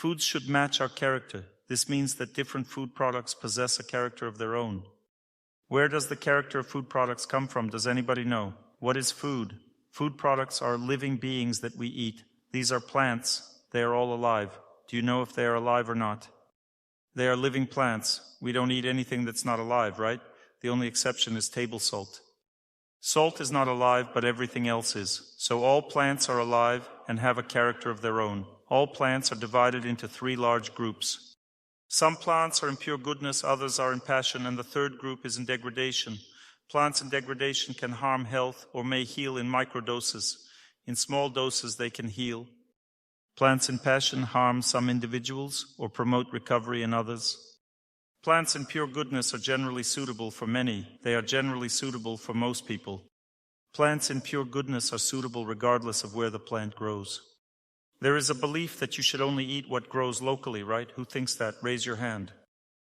Foods should match our character. This means that different food products possess a character of their own. Where does the character of food products come from? Does anybody know? What is food? Food products are living beings that we eat. These are plants. They are all alive. Do you know if they are alive or not? They are living plants. We don't eat anything that's not alive, right? The only exception is table salt. Salt is not alive, but everything else is. So all plants are alive and have a character of their own. All plants are divided into 3 large groups. Some plants are in pure goodness, others are in passion, and the third group is in degradation. Plants in degradation can harm health or may heal in microdoses. In small doses they can heal. Plants in passion harm some individuals or promote recovery in others. Plants in pure goodness are generally suitable for many. They are generally suitable for most people. Plants in pure goodness are suitable regardless of where the plant grows. There is a belief that you should only eat what grows locally, right? Who thinks that? Raise your hand.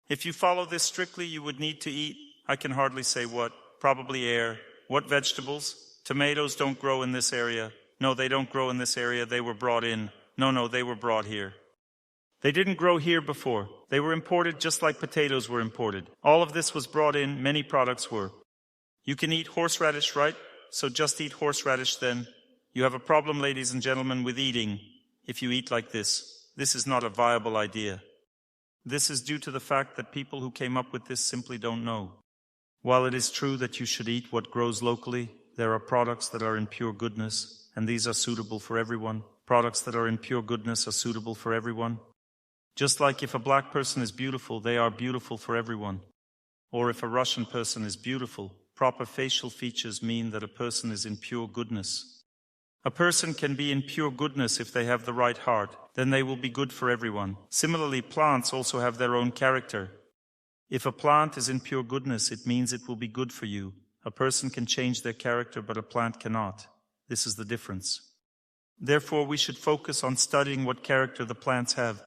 If you follow this strictly, you would need to eat, I can hardly say what, probably air. What vegetables? Tomatoes don't grow in this area. No, they don't grow in this area. They were brought in. No, they were brought here. They didn't grow here before. They were imported just like potatoes were imported. All of this was brought in. Many products were. You can eat horseradish, right? So just eat horseradish then. You have a problem, ladies and gentlemen, with eating. If you eat like this is not a viable idea. This is due to the fact that people who came up with this simply don't know. While it is true that you should eat what grows locally, there are products that are in pure goodness, and these are suitable for everyone. Products that are in pure goodness are suitable for everyone. Just like if a black person is beautiful, they are beautiful for everyone. Or if a Russian person is beautiful, proper facial features mean that a person is in pure goodness. A person can be in pure goodness if they have the right heart, then they will be good for everyone. Similarly, plants also have their own character. If a plant is in pure goodness, it means it will be good for you. A person can change their character, but a plant cannot. This is the difference. Therefore, we should focus on studying what character the plants have.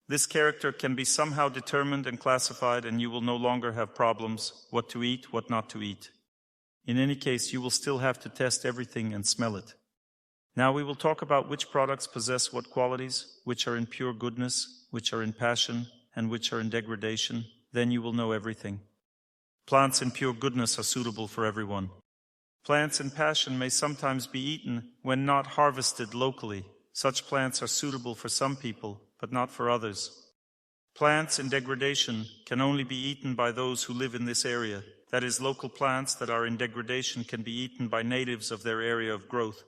This character can be somehow determined and classified, and you will no longer have problems, what to eat, what not to eat. In any case, you will still have to test everything and smell it. Now we will talk about which products possess what qualities, which are in pure goodness, which are in passion, and which are in degradation. Then you will know everything. Plants in pure goodness are suitable for everyone. Plants in passion may sometimes be eaten when not harvested locally. Such plants are suitable for some people, but not for others. Plants in degradation can only be eaten by those who live in this area. That is, local plants that are in degradation can be eaten by natives of their area of growth.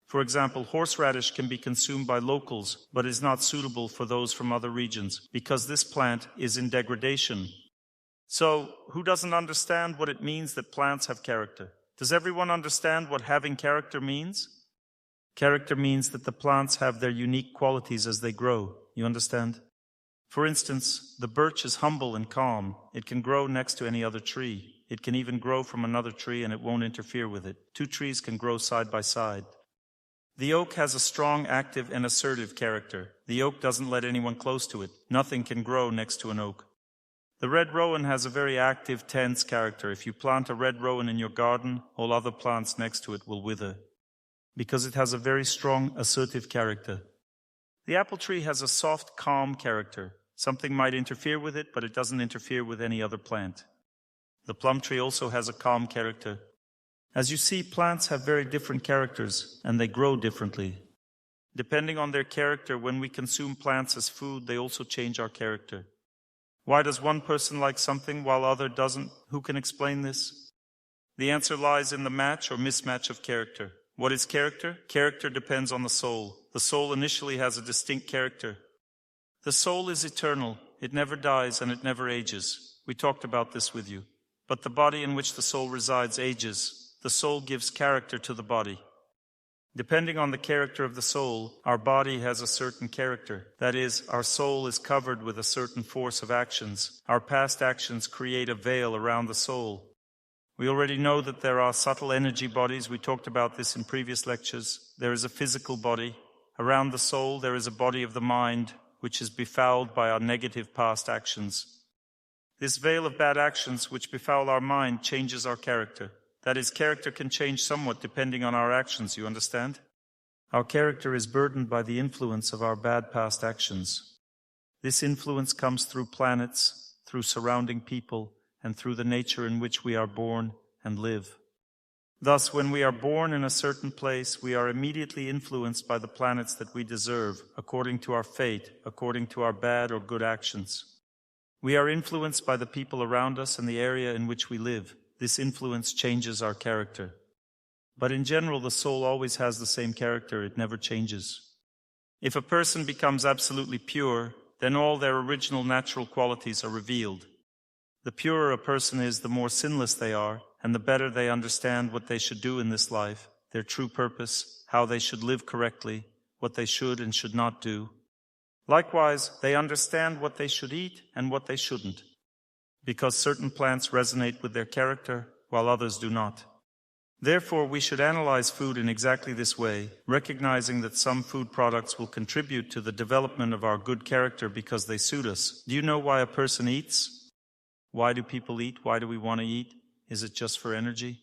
For example, horseradish can be consumed by locals, but is not suitable for those from other regions, because this plant is in degradation. So, who doesn't understand what it means that plants have character? Does everyone understand what having character means? Character means that the plants have their unique qualities as they grow. You understand? For instance, the birch is humble and calm. It can grow next to any other tree. It can even grow from another tree and it won't interfere with it. 2 trees can grow side by side. The oak has a strong, active, and assertive character. The oak doesn't let anyone close to it. Nothing can grow next to an oak. The red rowan has a very active, tense character. If you plant a red rowan in your garden, all other plants next to it will wither, because it has a very strong, assertive character. The apple tree has a soft, calm character. Something might interfere with it, but it doesn't interfere with any other plant. The plum tree also has a calm character. As you see, plants have very different characters, and they grow differently. Depending on their character, when we consume plants as food, they also change our character. Why does one person like something while other doesn't? Who can explain this? The answer lies in the match or mismatch of character. What is character? Character depends on the soul. The soul initially has a distinct character. The soul is eternal. It never dies and it never ages. We talked about this with you. But the body in which the soul resides ages. The soul gives character to the body. Depending on the character of the soul, our body has a certain character. That is, our soul is covered with a certain force of actions. Our past actions create a veil around the soul. We already know that there are subtle energy bodies. We talked about this in previous lectures. There is a physical body. Around the soul, there is a body of the mind, which is befouled by our negative past actions. This veil of bad actions which befoul our mind changes our character. That is, character can change somewhat depending on our actions, you understand? Our character is burdened by the influence of our bad past actions. This influence comes through planets, through surrounding people, and through the nature in which we are born and live. Thus, when we are born in a certain place, we are immediately influenced by the planets that we deserve, according to our fate, according to our bad or good actions. We are influenced by the people around us and the area in which we live. This influence changes our character. But in general, the soul always has the same character. It never changes. If a person becomes absolutely pure, then all their original natural qualities are revealed. The purer a person is, the more sinless they are, and the better they understand what they should do in this life, their true purpose, how they should live correctly, what they should and should not do. Likewise, they understand what they should eat and what they shouldn't, because certain plants resonate with their character, while others do not. Therefore, we should analyze food in exactly this way, recognizing that some food products will contribute to the development of our good character because they suit us. Do you know why a person eats? Why do people eat? Why do we want to eat? Is it just for energy?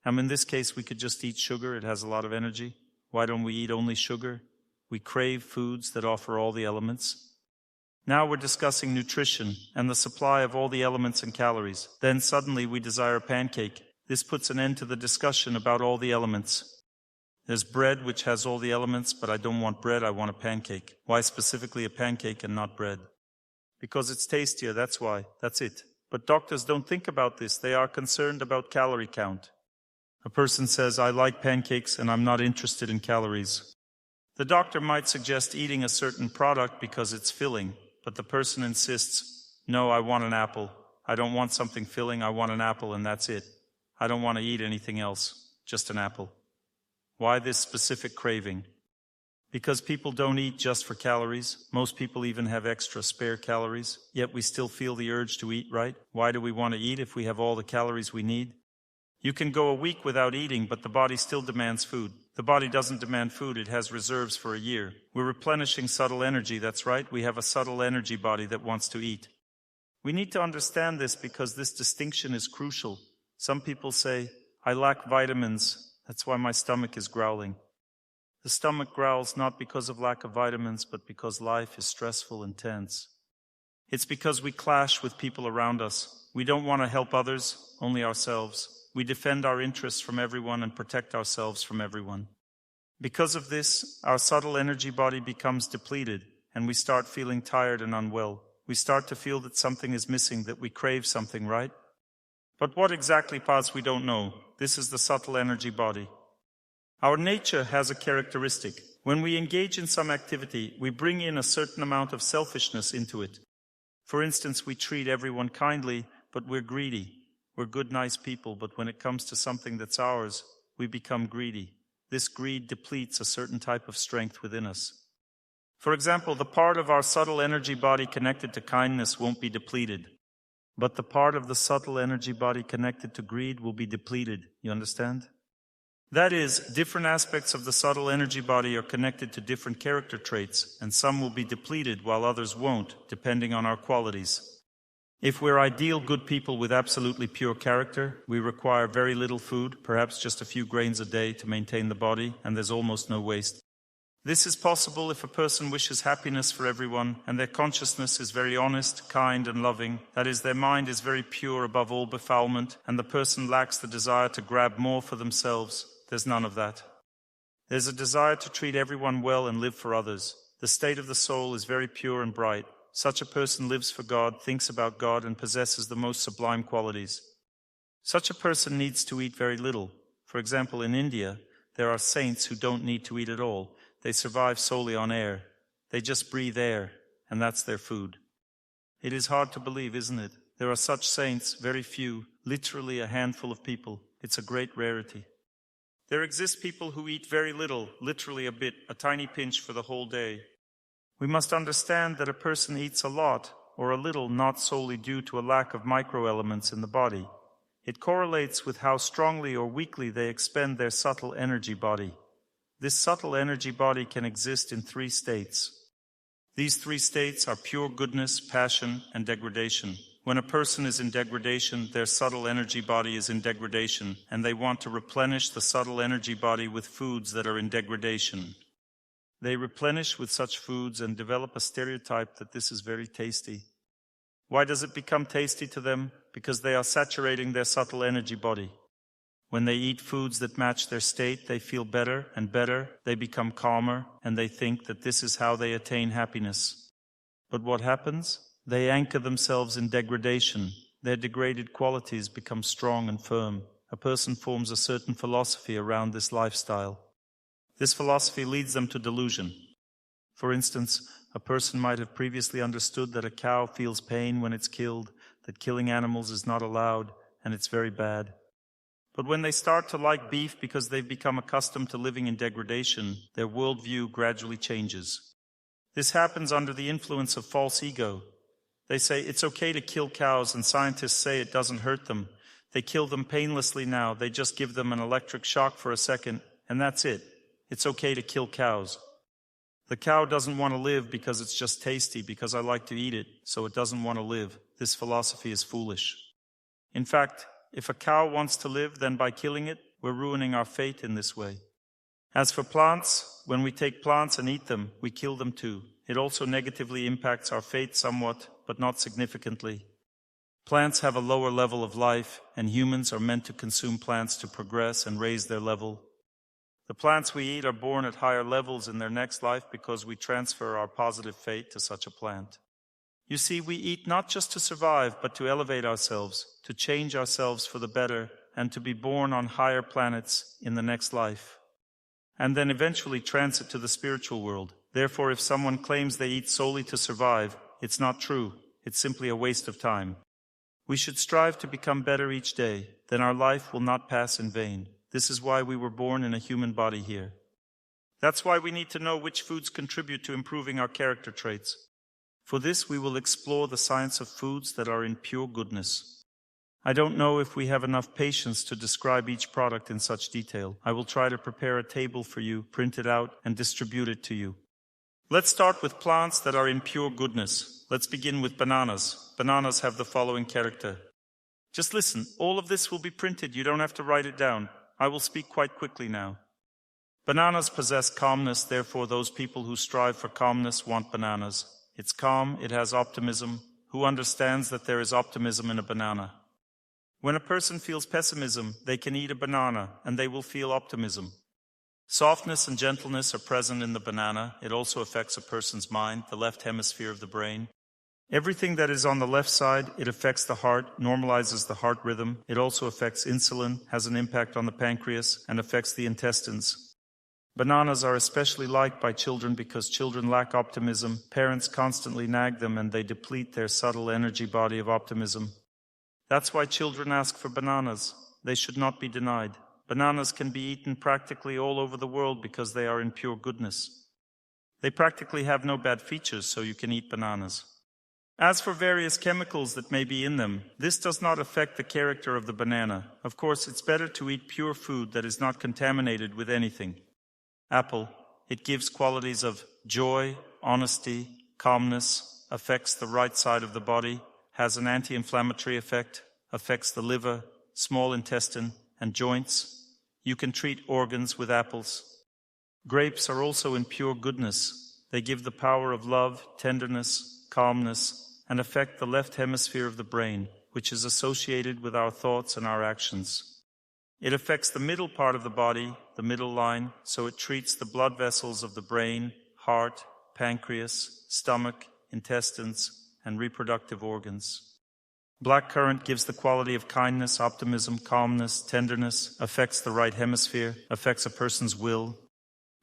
In this case, we could just eat sugar. It has a lot of energy. Why don't we eat only sugar? We crave foods that offer all the elements. Now we're discussing nutrition and the supply of all the elements and calories. Then suddenly we desire a pancake. This puts an end to the discussion about all the elements. There's bread which has all the elements, but I don't want bread, I want a pancake. Why specifically a pancake and not bread? Because it's tastier, that's why. That's it. But doctors don't think about this. They are concerned about calorie count. A person says, I like pancakes and I'm not interested in calories. The doctor might suggest eating a certain product because it's filling, but the person insists, no, I want an apple. I don't want something filling, I want an apple and that's it. I don't want to eat anything else, just an apple. Why this specific craving? Because people don't eat just for calories. Most people even have extra spare calories, yet we still feel the urge to eat, right? Why do we want to eat if we have all the calories we need? You can go a week without eating, but the body still demands food. The body doesn't demand food, it has reserves for a year. We're replenishing subtle energy, that's right. We have a subtle energy body that wants to eat. We need to understand this because this distinction is crucial. Some people say, I lack vitamins, that's why my stomach is growling. The stomach growls not because of lack of vitamins, but because life is stressful and tense. It's because we clash with people around us. We don't want to help others, only ourselves. We defend our interests from everyone and protect ourselves from everyone. Because of this, our subtle energy body becomes depleted, and we start feeling tired and unwell. We start to feel that something is missing, that we crave something, right? But what exactly paths we don't know. This is the subtle energy body. Our nature has a characteristic. When we engage in some activity, we bring in a certain amount of selfishness into it. For instance, we treat everyone kindly, but we're greedy. We're good, nice people, but when it comes to something that's ours, we become greedy. This greed depletes a certain type of strength within us. For example, the part of our subtle energy body connected to kindness won't be depleted. But the part of the subtle energy body connected to greed will be depleted. You understand? That is, different aspects of the subtle energy body are connected to different character traits, and some will be depleted while others won't, depending on our qualities. If we're ideal good people with absolutely pure character, we require very little food, perhaps just a few grains a day to maintain the body, and there's almost no waste. This is possible if a person wishes happiness for everyone and their consciousness is very honest, kind and loving, that is, their mind is very pure above all befoulment, and the person lacks the desire to grab more for themselves. There's none of that. There's a desire to treat everyone well and live for others. The state of the soul is very pure and bright. Such a person lives for God, thinks about God, and possesses the most sublime qualities. Such a person needs to eat very little. For example, in India, there are saints who don't need to eat at all. They survive solely on air. They just breathe air, and that's their food. It is hard to believe, isn't it? There are such saints, very few, literally a handful of people. It's a great rarity. There exist people who eat very little, literally a bit, a tiny pinch for the whole day. We must understand that a person eats a lot or a little not solely due to a lack of microelements in the body. It correlates with how strongly or weakly they expend their subtle energy body. This subtle energy body can exist in 3 states. These 3 states are pure goodness, passion, and degradation. When a person is in degradation, their subtle energy body is in degradation, and they want to replenish the subtle energy body with foods that are in degradation. They replenish with such foods and develop a stereotype that this is very tasty. Why does it become tasty to them? Because they are saturating their subtle energy body. When they eat foods that match their state, they feel better and better, they become calmer, and they think that this is how they attain happiness. But what happens? They anchor themselves in degradation. Their degraded qualities become strong and firm. A person forms a certain philosophy around this lifestyle. This philosophy leads them to delusion. For instance, a person might have previously understood that a cow feels pain when it's killed, that killing animals is not allowed, and it's very bad. But when they start to like beef because they've become accustomed to living in degradation, their worldview gradually changes. This happens under the influence of false ego. They say it's okay to kill cows, and scientists say it doesn't hurt them. They kill them painlessly now. They just give them an electric shock for a second, and that's it. It's okay to kill cows. The cow doesn't want to live because it's just tasty, because I like to eat it, so it doesn't want to live. This philosophy is foolish. In fact, if a cow wants to live, then by killing it, we're ruining our fate in this way. As for plants, when we take plants and eat them, we kill them too. It also negatively impacts our fate somewhat, but not significantly. Plants have a lower level of life, and humans are meant to consume plants to progress and raise their level. The plants we eat are born at higher levels in their next life because we transfer our positive fate to such a plant. You see, we eat not just to survive, but to elevate ourselves, to change ourselves for the better, and to be born on higher planets in the next life, and then eventually transit to the spiritual world. Therefore, if someone claims they eat solely to survive, it's not true. It's simply a waste of time. We should strive to become better each day, then our life will not pass in vain. This is why we were born in a human body here. That's why we need to know which foods contribute to improving our character traits. For this, we will explore the science of foods that are in pure goodness. I don't know if we have enough patience to describe each product in such detail. I will try to prepare a table for you, print it out, and distribute it to you. Let's start with plants that are in pure goodness. Let's begin with bananas. Bananas have the following character. Just listen, all of this will be printed. You don't have to write it down. I will speak quite quickly now. Bananas possess calmness, therefore those people who strive for calmness want bananas. It's calm, it has optimism. Who understands that there is optimism in a banana? When a person feels pessimism, they can eat a banana, and they will feel optimism. Softness and gentleness are present in the banana. It also affects a person's mind, the left hemisphere of the brain. Everything that is on the left side, it affects the heart, normalizes the heart rhythm. It also affects insulin, has an impact on the pancreas, and affects the intestines. Bananas are especially liked by children because children lack optimism. Parents constantly nag them and they deplete their subtle energy body of optimism. That's why children ask for bananas. They should not be denied. Bananas can be eaten practically all over the world because they are in pure goodness. They practically have no bad features, so you can eat bananas. As for various chemicals that may be in them, this does not affect the character of the banana. Of course, it's better to eat pure food that is not contaminated with anything. Apple, it gives qualities of joy, honesty, calmness, affects the right side of the body, has an anti-inflammatory effect, affects the liver, small intestine, and joints. You can treat organs with apples. Grapes are also in pure goodness. They give the power of love, tenderness, calmness, and affect the left hemisphere of the brain, which is associated with our thoughts and our actions. It affects the middle part of the body, the middle line, so it treats the blood vessels of the brain, heart, pancreas, stomach, intestines, and reproductive organs. Blackcurrant gives the quality of kindness, optimism, calmness, tenderness, affects the right hemisphere, affects a person's will.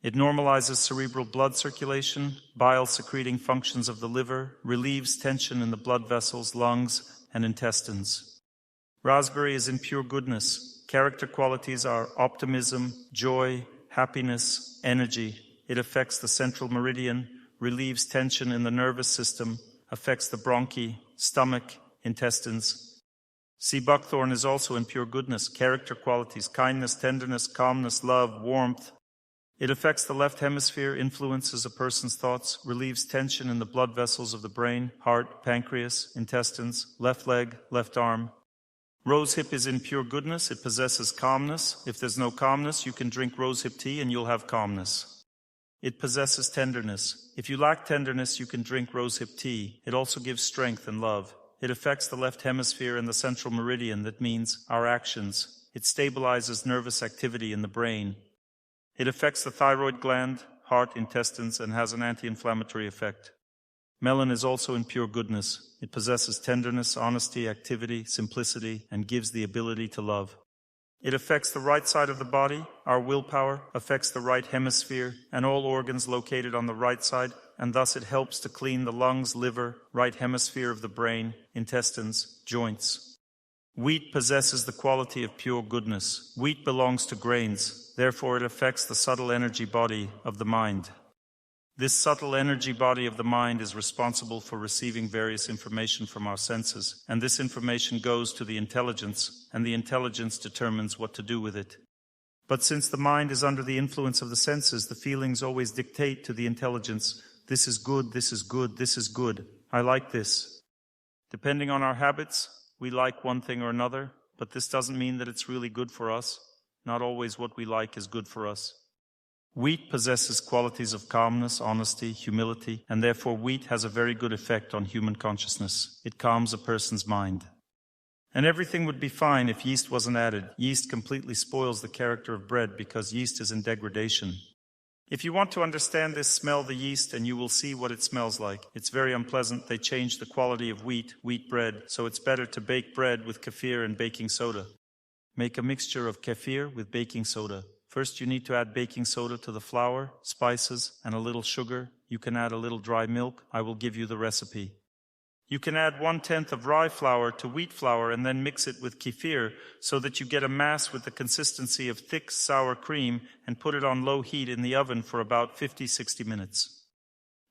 It normalizes cerebral blood circulation, bile-secreting functions of the liver, relieves tension in the blood vessels, lungs, and intestines. Raspberry is in pure goodness. Character qualities are optimism, joy, happiness, energy. It affects the central meridian, relieves tension in the nervous system, affects the bronchi, stomach, intestines. Sea buckthorn is also in pure goodness. Character qualities, kindness, tenderness, calmness, love, warmth. It affects the left hemisphere, influences a person's thoughts, relieves tension in the blood vessels of the brain, heart, pancreas, intestines, left leg, left arm. Rosehip is in pure goodness. It possesses calmness. If there's no calmness, you can drink rosehip tea and you'll have calmness. It possesses tenderness. If you lack tenderness, you can drink rosehip tea. It also gives strength and love. It affects the left hemisphere and the central meridian, that means our actions. It stabilizes nervous activity in the brain. It affects the thyroid gland, heart, intestines, and has an anti-inflammatory effect. Melon is also in pure goodness. It possesses tenderness, honesty, activity, simplicity, and gives the ability to love. It affects the right side of the body, our willpower, affects the right hemisphere, and all organs located on the right side, and thus it helps to clean the lungs, liver, right hemisphere of the brain, intestines, joints. Wheat possesses the quality of pure goodness. Wheat belongs to grains, therefore it affects the subtle energy body of the mind. This subtle energy body of the mind is responsible for receiving various information from our senses, and this information goes to the intelligence, and the intelligence determines what to do with it. But since the mind is under the influence of the senses, the feelings always dictate to the intelligence, this is good, this is good, this is good, I like this. Depending on our habits, we like one thing or another, but this doesn't mean that it's really good for us. Not always what we like is good for us. Wheat possesses qualities of calmness, honesty, humility, and therefore wheat has a very good effect on human consciousness. It calms a person's mind. And everything would be fine if yeast wasn't added. Yeast completely spoils the character of bread because yeast is in degradation. If you want to understand this, smell the yeast and you will see what it smells like. It's very unpleasant. They changed the quality of wheat bread, so it's better to bake bread with kefir and baking soda. Make a mixture of kefir with baking soda. First, you need to add baking soda to the flour, spices, and a little sugar. You can add a little dry milk. I will give you the recipe. You can add 1/10 of rye flour to wheat flour and then mix it with kefir so that you get a mass with the consistency of thick, sour cream and put it on low heat in the oven for about 50-60 minutes.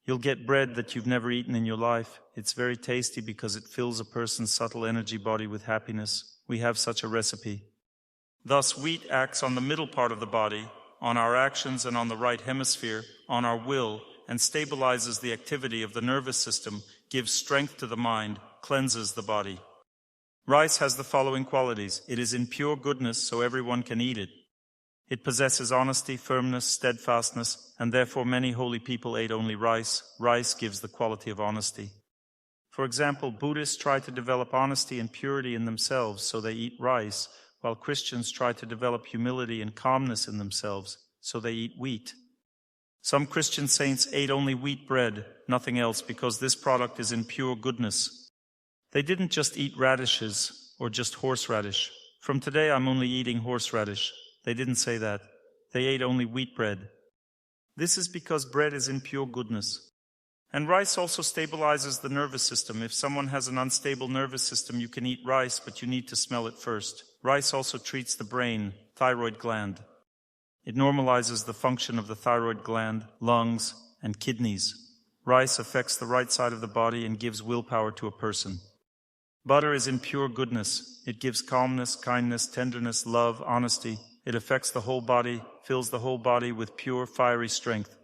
You'll get bread that you've never eaten in your life. It's very tasty because it fills a person's subtle energy body with happiness. We have such a recipe. Thus, wheat acts on the middle part of the body, on our actions and on the right hemisphere, on our will, and stabilizes the activity of the nervous system, gives strength to the mind, cleanses the body. Rice has the following qualities. It is in pure goodness, so everyone can eat it. It possesses honesty, firmness, steadfastness, and therefore many holy people ate only rice. Rice gives the quality of honesty. For example, Buddhists try to develop honesty and purity in themselves, so they eat rice, while Christians try to develop humility and calmness in themselves, so they eat wheat. Some Christian saints ate only wheat bread, nothing else, because this product is in pure goodness. They didn't just eat radishes or just horseradish. From today I'm only eating horseradish. They didn't say that. They ate only wheat bread. This is because bread is in pure goodness. And rice also stabilizes the nervous system. If someone has an unstable nervous system, you can eat rice, but you need to smell it first. Rice also treats the brain, thyroid gland. It normalizes the function of the thyroid gland, lungs, and kidneys. Rice affects the right side of the body and gives willpower to a person. Butter is in pure goodness. It gives calmness, kindness, tenderness, love, honesty. It affects the whole body, fills the whole body with pure, fiery strength.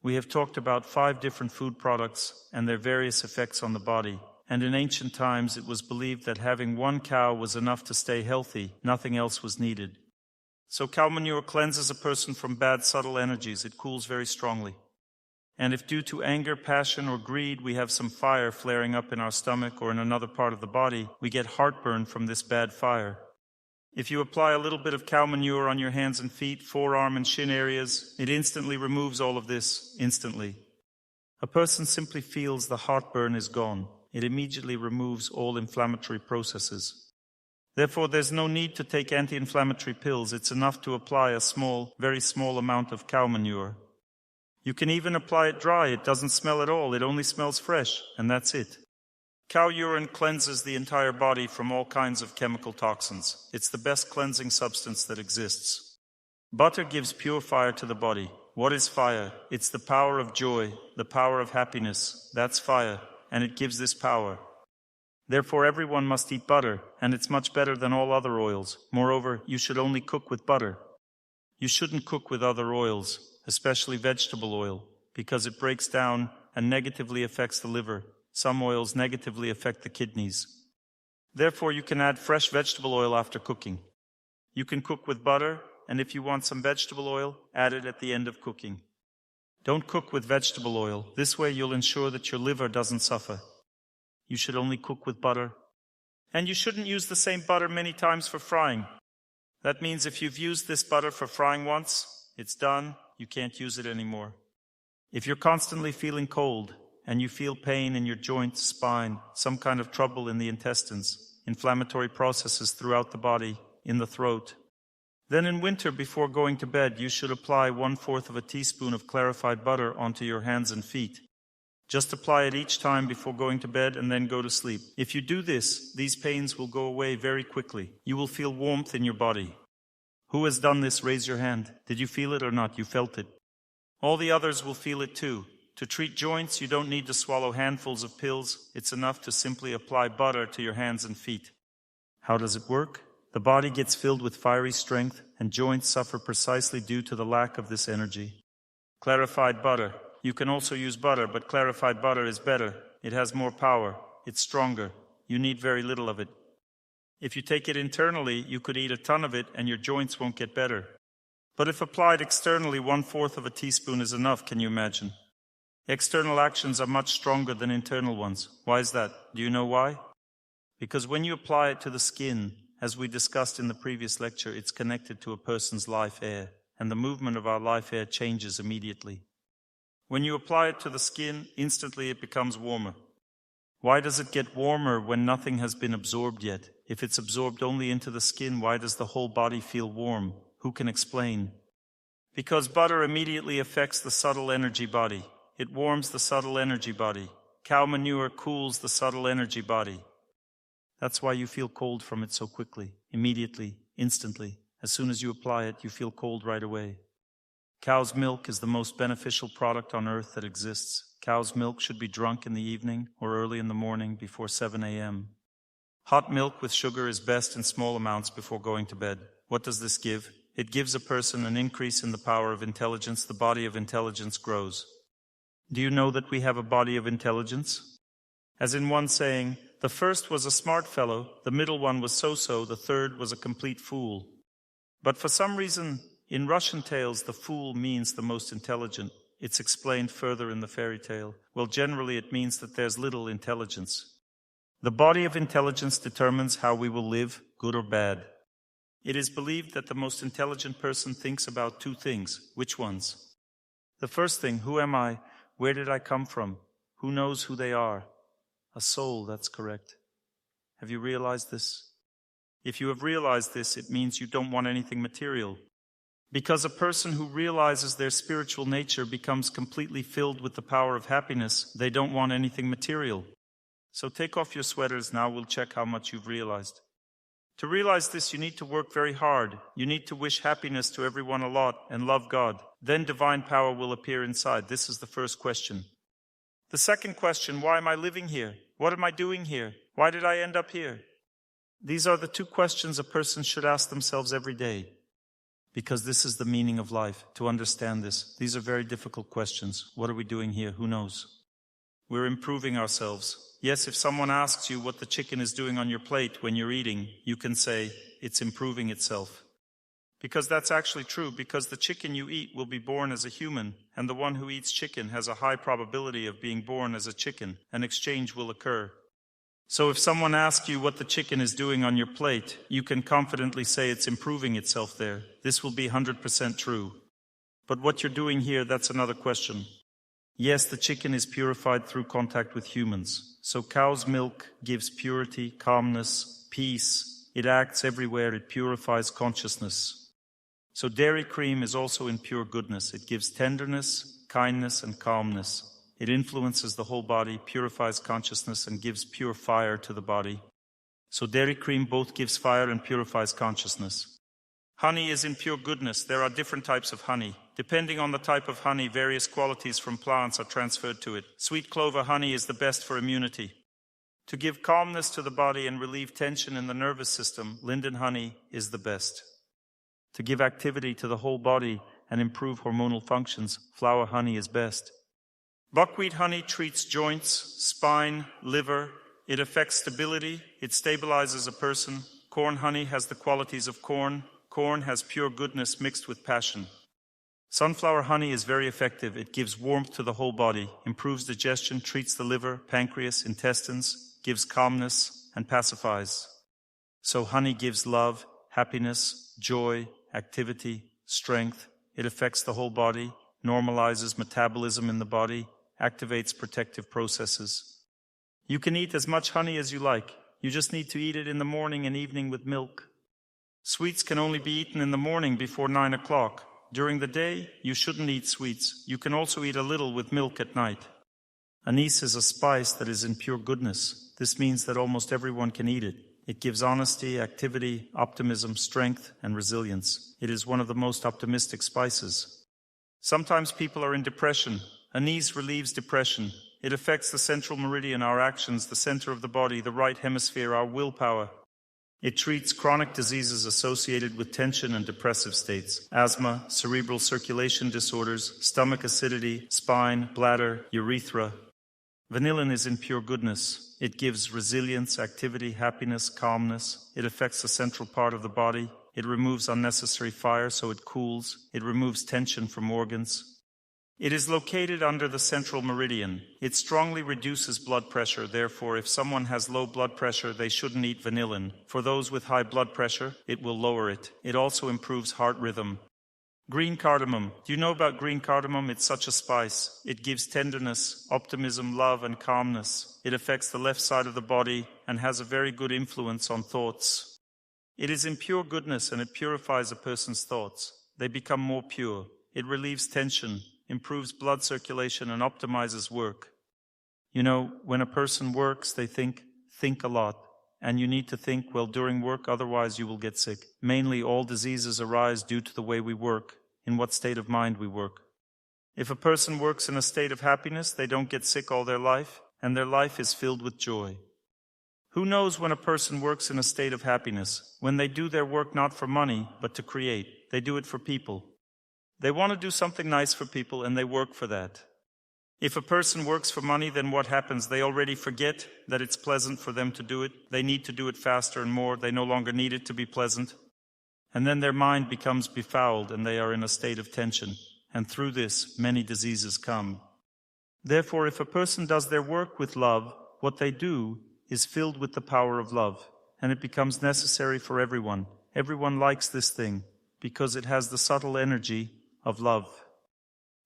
We have talked about 5 different food products and their various effects on the body. And in ancient times, it was believed that having 1 cow was enough to stay healthy. Nothing else was needed. So cow manure cleanses a person from bad, subtle energies. It cools very strongly. And if due to anger, passion, or greed, we have some fire flaring up in our stomach or in another part of the body, we get heartburn from this bad fire. If you apply a little bit of cow manure on your hands and feet, forearm and shin areas, it instantly removes all of this, instantly. A person simply feels the heartburn is gone. It immediately removes all inflammatory processes. Therefore, there's no need to take anti-inflammatory pills. It's enough to apply a small, very small amount of cow manure. You can even apply it dry. It doesn't smell at all. It only smells fresh, and that's it. Cow urine cleanses the entire body from all kinds of chemical toxins. It's the best cleansing substance that exists. Butter gives pure fire to the body. What is fire? It's the power of joy, the power of happiness. That's fire, and it gives this power. Therefore, everyone must eat butter, and it's much better than all other oils. Moreover, you should only cook with butter. You shouldn't cook with other oils, especially vegetable oil, because it breaks down and negatively affects the liver. Some oils negatively affect the kidneys. Therefore, you can add fresh vegetable oil after cooking. You can cook with butter, and if you want some vegetable oil, add it at the end of cooking. Don't cook with vegetable oil. This way you'll ensure that your liver doesn't suffer. You should only cook with butter. And you shouldn't use the same butter many times for frying. That means if you've used this butter for frying once, it's done, you can't use it anymore. If you're constantly feeling cold, and you feel pain in your joints, spine, some kind of trouble in the intestines, inflammatory processes throughout the body, in the throat, then in winter before going to bed, you should apply 1/4 of a teaspoon of clarified butter onto your hands and feet. Just apply it each time before going to bed and then go to sleep. If you do this, these pains will go away very quickly. You will feel warmth in your body. Who has done this? Raise your hand. Did you feel it or not? You felt it. All the others will feel it too. To treat joints, you don't need to swallow handfuls of pills. It's enough to simply apply butter to your hands and feet. How does it work? The body gets filled with fiery strength, and joints suffer precisely due to the lack of this energy. Clarified butter. You can also use butter, but clarified butter is better. It has more power. It's stronger. You need very little of it. If you take it internally, you could eat a ton of it and your joints won't get better. But if applied externally, 1/4 of a teaspoon is enough, can you imagine? External actions are much stronger than internal ones. Why is that? Do you know why? Because when you apply it to the skin, as we discussed in the previous lecture, it's connected to a person's life air, and the movement of our life air changes immediately. When you apply it to the skin, instantly it becomes warmer. Why does it get warmer when nothing has been absorbed yet? If it's absorbed only into the skin, why does the whole body feel warm? Who can explain? Because butter immediately affects the subtle energy body. It warms the subtle energy body. Cow manure cools the subtle energy body. That's why you feel cold from it so quickly, immediately, instantly. As soon as you apply it, you feel cold right away. Cow's milk is the most beneficial product on earth that exists. Cow's milk should be drunk in the evening or early in the morning before 7 a.m. Hot milk with sugar is best in small amounts before going to bed. What does this give? It gives a person an increase in the power of intelligence. The body of intelligence grows. Do you know that we have a body of intelligence? As in one saying, the first was a smart fellow, the middle one was so-so, the third was a complete fool. But for some reason, in Russian tales, the fool means the most intelligent. It's explained further in the fairy tale. Well, generally it means that there's little intelligence. The body of intelligence determines how we will live, good or bad. It is believed that the most intelligent person thinks about 2 things. Which ones? The first thing, who am I? Where did I come from? Who knows who they are? A soul, that's correct. Have you realized this? If you have realized this, it means you don't want anything material. Because a person who realizes their spiritual nature becomes completely filled with the power of happiness, they don't want anything material. So take off your sweaters now, we'll check how much you've realized. To realize this, you need to work very hard. You need to wish happiness to everyone a lot and love God. Then divine power will appear inside. This is the first question. The second question, why am I living here? What am I doing here? Why did I end up here? These are the 2 questions a person should ask themselves every day. Because this is the meaning of life, to understand this. These are very difficult questions. What are we doing here? Who knows? We're improving ourselves. Yes, if someone asks you what the chicken is doing on your plate when you're eating, you can say, it's improving itself. Because that's actually true, because the chicken you eat will be born as a human, and the one who eats chicken has a high probability of being born as a chicken. An exchange will occur. So if someone asks you what the chicken is doing on your plate, you can confidently say it's improving itself there. This will be 100% true. But what you're doing here, that's another question. Yes, the chicken is purified through contact with humans. So cow's milk gives purity, calmness, peace. It acts everywhere. It purifies consciousness. So dairy cream is also in pure goodness. It gives tenderness, kindness, and calmness. It influences the whole body, purifies consciousness, and gives pure fire to the body. So dairy cream both gives fire and purifies consciousness. Honey is in pure goodness. There are different types of honey. Depending on the type of honey, various qualities from plants are transferred to it. Sweet clover honey is the best for immunity. To give calmness to the body and relieve tension in the nervous system, linden honey is the best. To give activity to the whole body and improve hormonal functions, flower honey is best. Buckwheat honey treats joints, spine, liver. It affects stability. It stabilizes a person. Corn honey has the qualities of corn. Corn has pure goodness mixed with passion. Sunflower honey is very effective. It gives warmth to the whole body, improves digestion, treats the liver, pancreas, intestines, gives calmness, and pacifies. So honey gives love, happiness, joy, activity, strength. It affects the whole body, normalizes metabolism in the body, activates protective processes. You can eat as much honey as you like. You just need to eat it in the morning and evening with milk. Sweets can only be eaten in the morning before 9 o'clock. During the day, you shouldn't eat sweets. You can also eat a little with milk at night. Anise is a spice that is in pure goodness. This means that almost everyone can eat it. It gives honesty, activity, optimism, strength, and resilience. It is one of the most optimistic spices. Sometimes people are in depression. Anise relieves depression. It affects the central meridian, our actions, the center of the body, the right hemisphere, our willpower. It treats chronic diseases associated with tension and depressive states, asthma, cerebral circulation disorders, stomach acidity, spine, bladder, urethra. Vanillin is in pure goodness. It gives resilience, activity, happiness, calmness. It affects the central part of the body. It removes unnecessary fire so it cools. It removes tension from organs. It is located under the central meridian. It strongly reduces blood pressure. Therefore, if someone has low blood pressure, they shouldn't eat vanillin. For those with high blood pressure, it will lower it. It also improves heart rhythm. Green cardamom. Do you know about green cardamom? It's such a spice. It gives tenderness, optimism, love, and calmness. It affects the left side of the body and has a very good influence on thoughts. It is in pure goodness and it purifies a person's thoughts. They become more pure. It relieves tension, improves blood circulation, and optimizes work. You know, when a person works, they think a lot. And you need to think well during work, otherwise you will get sick. Mainly all diseases arise due to the way we work, in what state of mind we work. If a person works in a state of happiness, they don't get sick all their life, and their life is filled with joy. Who knows when a person works in a state of happiness? When they do their work not for money, but to create. They do it for people. They want to do something nice for people, and they work for that. If a person works for money, then what happens? They already forget that it's pleasant for them to do it. They need to do it faster and more. They no longer need it to be pleasant. And then their mind becomes befouled and they are in a state of tension. And through this, many diseases come. Therefore, if a person does their work with love, what they do is filled with the power of love. And it becomes necessary for everyone. Everyone likes this thing because it has the subtle energy of love.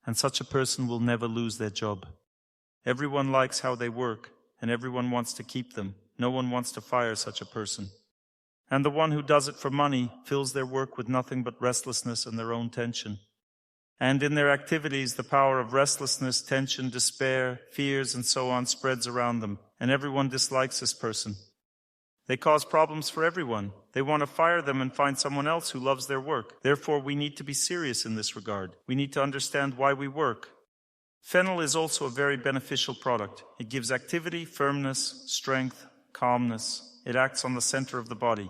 And such a person will never lose their job. Everyone likes how they work, and everyone wants to keep them. No one wants to fire such a person. And the one who does it for money fills their work with nothing but restlessness and their own tension. And in their activities, the power of restlessness, tension, despair, fears, and so on spreads around them, and everyone dislikes this person. They cause problems for everyone. They want to fire them and find someone else who loves their work. Therefore, we need to be serious in this regard. We need to understand why we work. Fennel is also a very beneficial product. It gives activity, firmness, strength, calmness. It acts on the center of the body.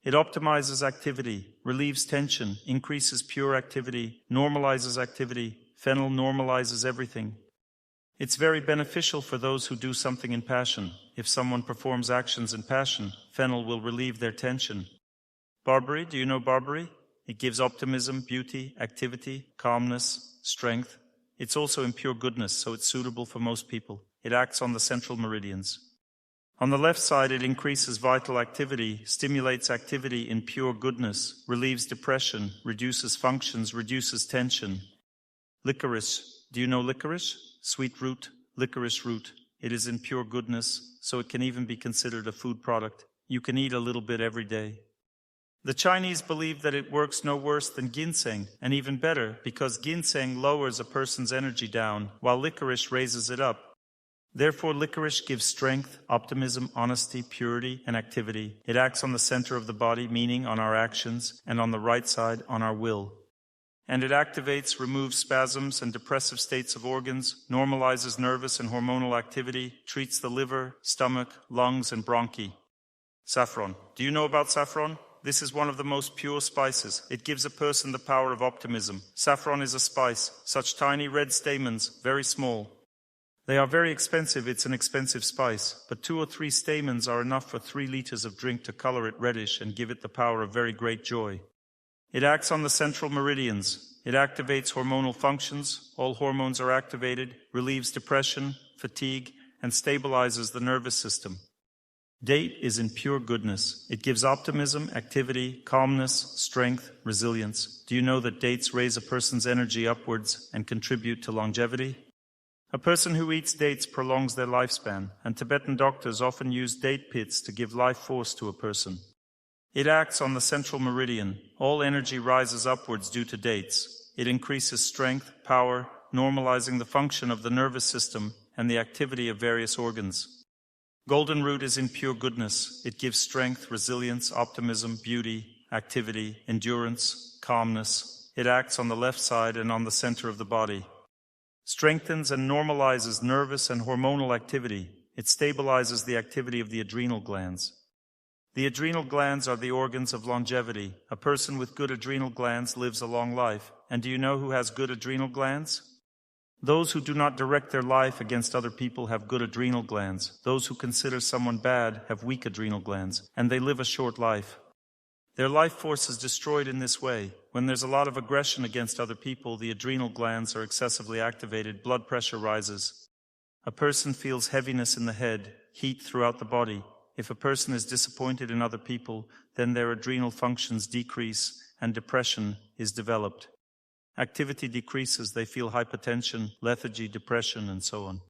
It optimizes activity, relieves tension, increases pure activity, normalizes activity. Fennel normalizes everything. It's very beneficial for those who do something in passion. If someone performs actions in passion, fennel will relieve their tension. Barberry, do you know barberry? It gives optimism, beauty, activity, calmness, strength. It's also in pure goodness, so it's suitable for most people. It acts on the central meridians. On the left side, it increases vital activity, stimulates activity in pure goodness, relieves depression, reduces functions, reduces tension. Licorice, do you know licorice? Sweet root, licorice root. It is in pure goodness, so it can even be considered a food product. You can eat a little bit every day. The Chinese believe that it works no worse than ginseng, and even better, because ginseng lowers a person's energy down, while licorice raises it up. Therefore, licorice gives strength, optimism, honesty, purity, and activity. It acts on the center of the body, meaning on our actions, and on the right side, on our will. And it activates, removes spasms and depressive states of organs, normalizes nervous and hormonal activity, treats the liver, stomach, lungs, and bronchi. Saffron. Do you know about saffron? This is one of the most pure spices. It gives a person the power of optimism. Saffron is a spice, such tiny red stamens, very small. They are very expensive. It's an expensive spice, but 2 or 3 stamens are enough for 3 liters of drink to color it reddish and give it the power of very great joy. It acts on the central meridians. It activates hormonal functions. All hormones are activated, relieves depression, fatigue, and stabilizes the nervous system. Date is in pure goodness. It gives optimism, activity, calmness, strength, resilience. Do you know that dates raise a person's energy upwards and contribute to longevity? A person who eats dates prolongs their lifespan, and Tibetan doctors often use date pits to give life force to a person. It acts on the central meridian. All energy rises upwards due to dates. It increases strength, power, normalizing the function of the nervous system and the activity of various organs. Golden root is in pure goodness. It gives strength, resilience, optimism, beauty, activity, endurance, calmness. It acts on the left side and on the center of the body. Strengthens and normalizes nervous and hormonal activity. It stabilizes the activity of the adrenal glands. The adrenal glands are the organs of longevity. A person with good adrenal glands lives a long life. And do you know who has good adrenal glands? Those who do not direct their life against other people have good adrenal glands. Those who consider someone bad have weak adrenal glands, and they live a short life. Their life force is destroyed in this way. When there's a lot of aggression against other people, the adrenal glands are excessively activated, blood pressure rises. A person feels heaviness in the head, heat throughout the body. If a person is disappointed in other people, then their adrenal functions decrease and depression is developed. Activity decreases, they feel hypertension, lethargy, depression, and so on.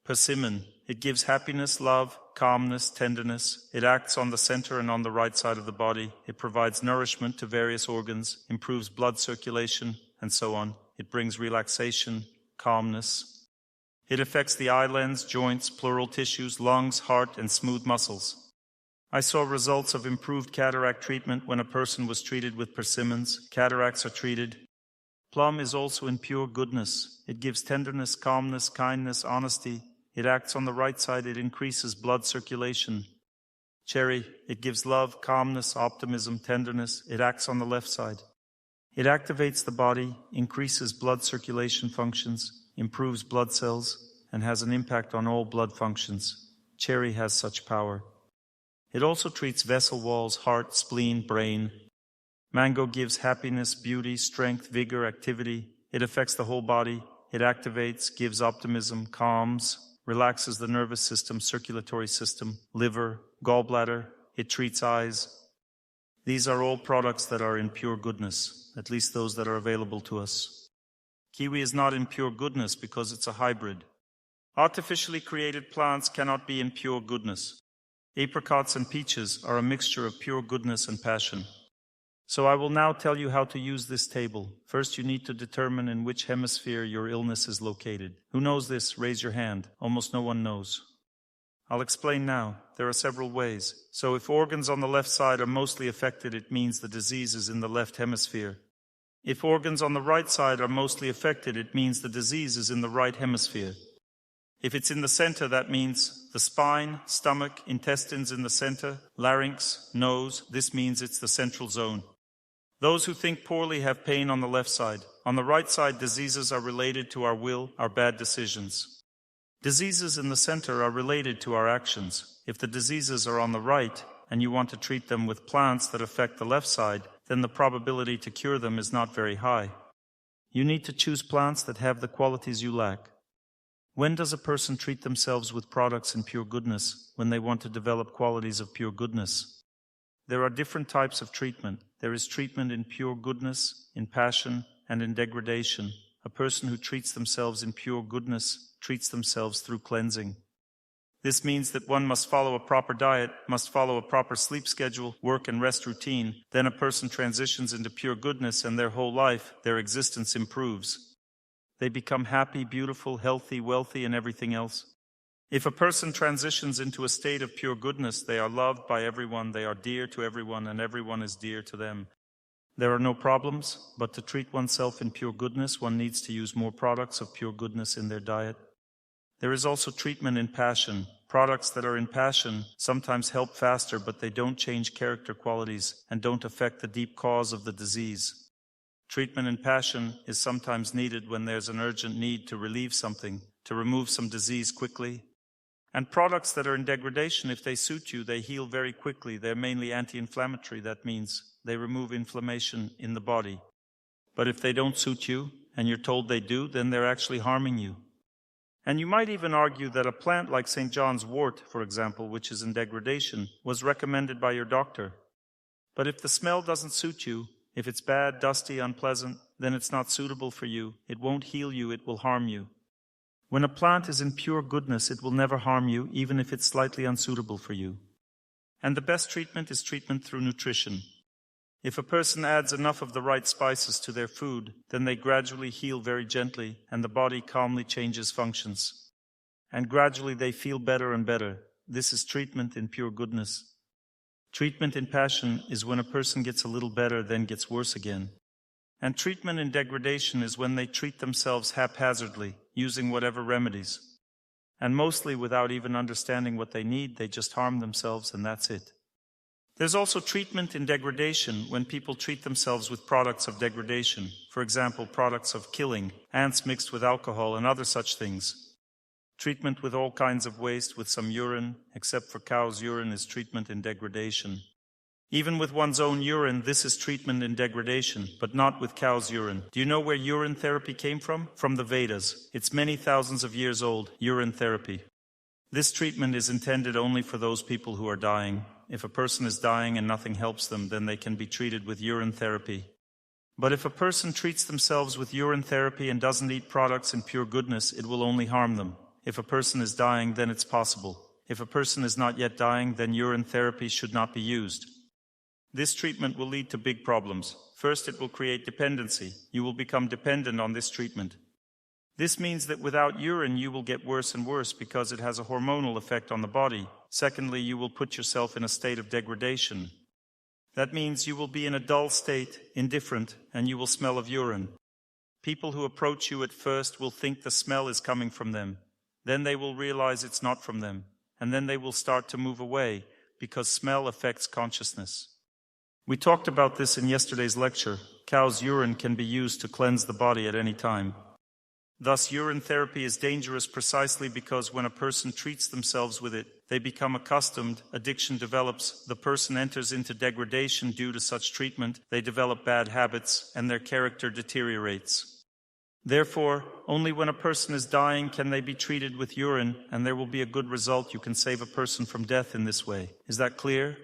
Persimmon. It gives happiness, love, calmness, tenderness. It acts on the center and on the right side of the body. It provides nourishment to various organs, improves blood circulation, and so on. It brings relaxation, calmness. It affects the eyelids, joints, pleural tissues, lungs, heart, and smooth muscles. I saw results of improved cataract treatment when a person was treated with persimmons. Cataracts are treated. Plum is also in pure goodness. It gives tenderness, calmness, kindness, honesty. It acts on the right side. It increases blood circulation. Cherry. It gives love, calmness, optimism, tenderness. It acts on the left side. It activates the body, increases blood circulation functions, improves blood cells, and has an impact on all blood functions. Cherry has such power. It also treats vessel walls, heart, spleen, brain. Mango gives happiness, beauty, strength, vigor, activity. It affects the whole body. It activates, gives optimism, calms, relaxes the nervous system, circulatory system, liver, gallbladder. It treats eyes. These are all products that are in pure goodness, at least those that are available to us. Kiwi is not in pure goodness because it's a hybrid. Artificially created plants cannot be in pure goodness. Apricots and peaches are a mixture of pure goodness and passion. So I will now tell you how to use this table. First, you need to determine in which hemisphere your illness is located. Who knows this? Raise your hand. Almost no one knows. I'll explain now. There are several ways. So if organs on the left side are mostly affected, it means the disease is in the left hemisphere. If organs on the right side are mostly affected, it means the disease is in the right hemisphere. If it's in the center, that means the spine, stomach, intestines in the center, larynx, nose. This means it's the central zone. Those who think poorly have pain on the left side. On the right side, diseases are related to our will, our bad decisions. Diseases in the center are related to our actions. If the diseases are on the right, and you want to treat them with plants that affect the left side, then the probability to cure them is not very high. You need to choose plants that have the qualities you lack. When does a person treat themselves with products in pure goodness? When they want to develop qualities of pure goodness. There are different types of treatment. There is treatment in pure goodness, in passion, and in degradation. A person who treats themselves in pure goodness treats themselves through cleansing. This means that one must follow a proper diet, must follow a proper sleep schedule, work and rest routine. Then a person transitions into pure goodness, and their whole life, their existence improves. They become happy, beautiful, healthy, wealthy, and everything else. If a person transitions into a state of pure goodness, they are loved by everyone, they are dear to everyone, and everyone is dear to them. There are no problems, but to treat oneself in pure goodness, one needs to use more products of pure goodness in their diet. There is also treatment in passion. Products that are in passion sometimes help faster, but they don't change character qualities and don't affect the deep cause of the disease. Treatment in passion is sometimes needed when there's an urgent need to relieve something, to remove some disease quickly. And products that are in degradation, if they suit you, they heal very quickly. They're mainly anti-inflammatory. That means they remove inflammation in the body. But if they don't suit you, and you're told they do, then they're actually harming you. And you might even argue that a plant like St. John's wort, for example, which is in degradation, was recommended by your doctor. But if the smell doesn't suit you, if it's bad, dusty, unpleasant, then it's not suitable for you. It won't heal you, it will harm you. When a plant is in pure goodness, it will never harm you, even if it's slightly unsuitable for you. And the best treatment is treatment through nutrition. If a person adds enough of the right spices to their food, then they gradually heal very gently, and the body calmly changes functions. And gradually they feel better and better. This is treatment in pure goodness. Treatment in passion is when a person gets a little better, then gets worse again. And treatment in degradation is when they treat themselves haphazardly, using whatever remedies. And mostly without even understanding what they need, they just harm themselves, and that's it. There's also treatment in degradation when people treat themselves with products of degradation, for example, products of killing, ants mixed with alcohol and other such things. Treatment with all kinds of waste, with some urine, except for cow's urine, is treatment in degradation. Even with one's own urine, this is treatment in degradation, but not with cow's urine. Do you know where urine therapy came from? From the Vedas. It's many thousands of years old, urine therapy. This treatment is intended only for those people who are dying. If a person is dying and nothing helps them, then they can be treated with urine therapy. But if a person treats themselves with urine therapy and doesn't eat products in pure goodness, it will only harm them. If a person is dying, then it's possible. If a person is not yet dying, then urine therapy should not be used. This treatment will lead to big problems. First, it will create dependency. You will become dependent on this treatment. This means that without urine, you will get worse and worse because it has a hormonal effect on the body. Secondly, you will put yourself in a state of degradation. That means you will be in a dull state, indifferent, and you will smell of urine. People who approach you at first will think the smell is coming from them. Then they will realize it's not from them. And then they will start to move away because smell affects consciousness. We talked about this in yesterday's lecture. Cow's urine can be used to cleanse the body at any time. Thus, urine therapy is dangerous precisely because when a person treats themselves with it, they become accustomed, addiction develops, the person enters into degradation due to such treatment, they develop bad habits, and their character deteriorates. Therefore, only when a person is dying can they be treated with urine, and there will be a good result. You can save a person from death in this way. Is that clear?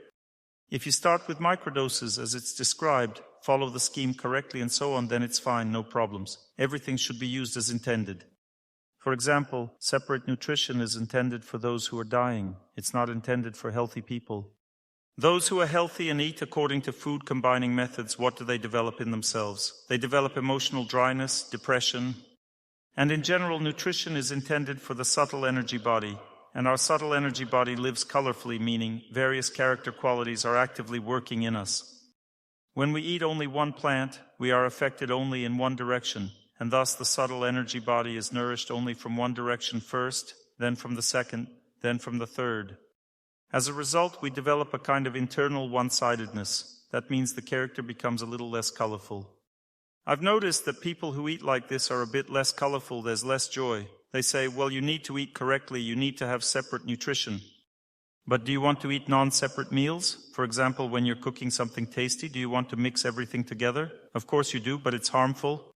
If you start with microdoses as it's described, follow the scheme correctly and so on, then it's fine, no problems. Everything should be used as intended. For example, separate nutrition is intended for those who are dying. It's not intended for healthy people. Those who are healthy and eat according to food combining methods, what do they develop in themselves? They develop emotional dryness, depression. And in general, nutrition is intended for the subtle energy body. And our subtle energy body lives colorfully, meaning various character qualities are actively working in us. When we eat only one plant, we are affected only in one direction, and thus the subtle energy body is nourished only from one direction first, then from the second, then from the third. As a result, we develop a kind of internal one-sidedness. That means the character becomes a little less colorful. I've noticed that people who eat like this are a bit less colorful, there's less joy. They say, well, you need to eat correctly, you need to have separate nutrition. But do you want to eat non-separate meals? For example, when you're cooking something tasty, do you want to mix everything together? Of course you do, but it's harmful.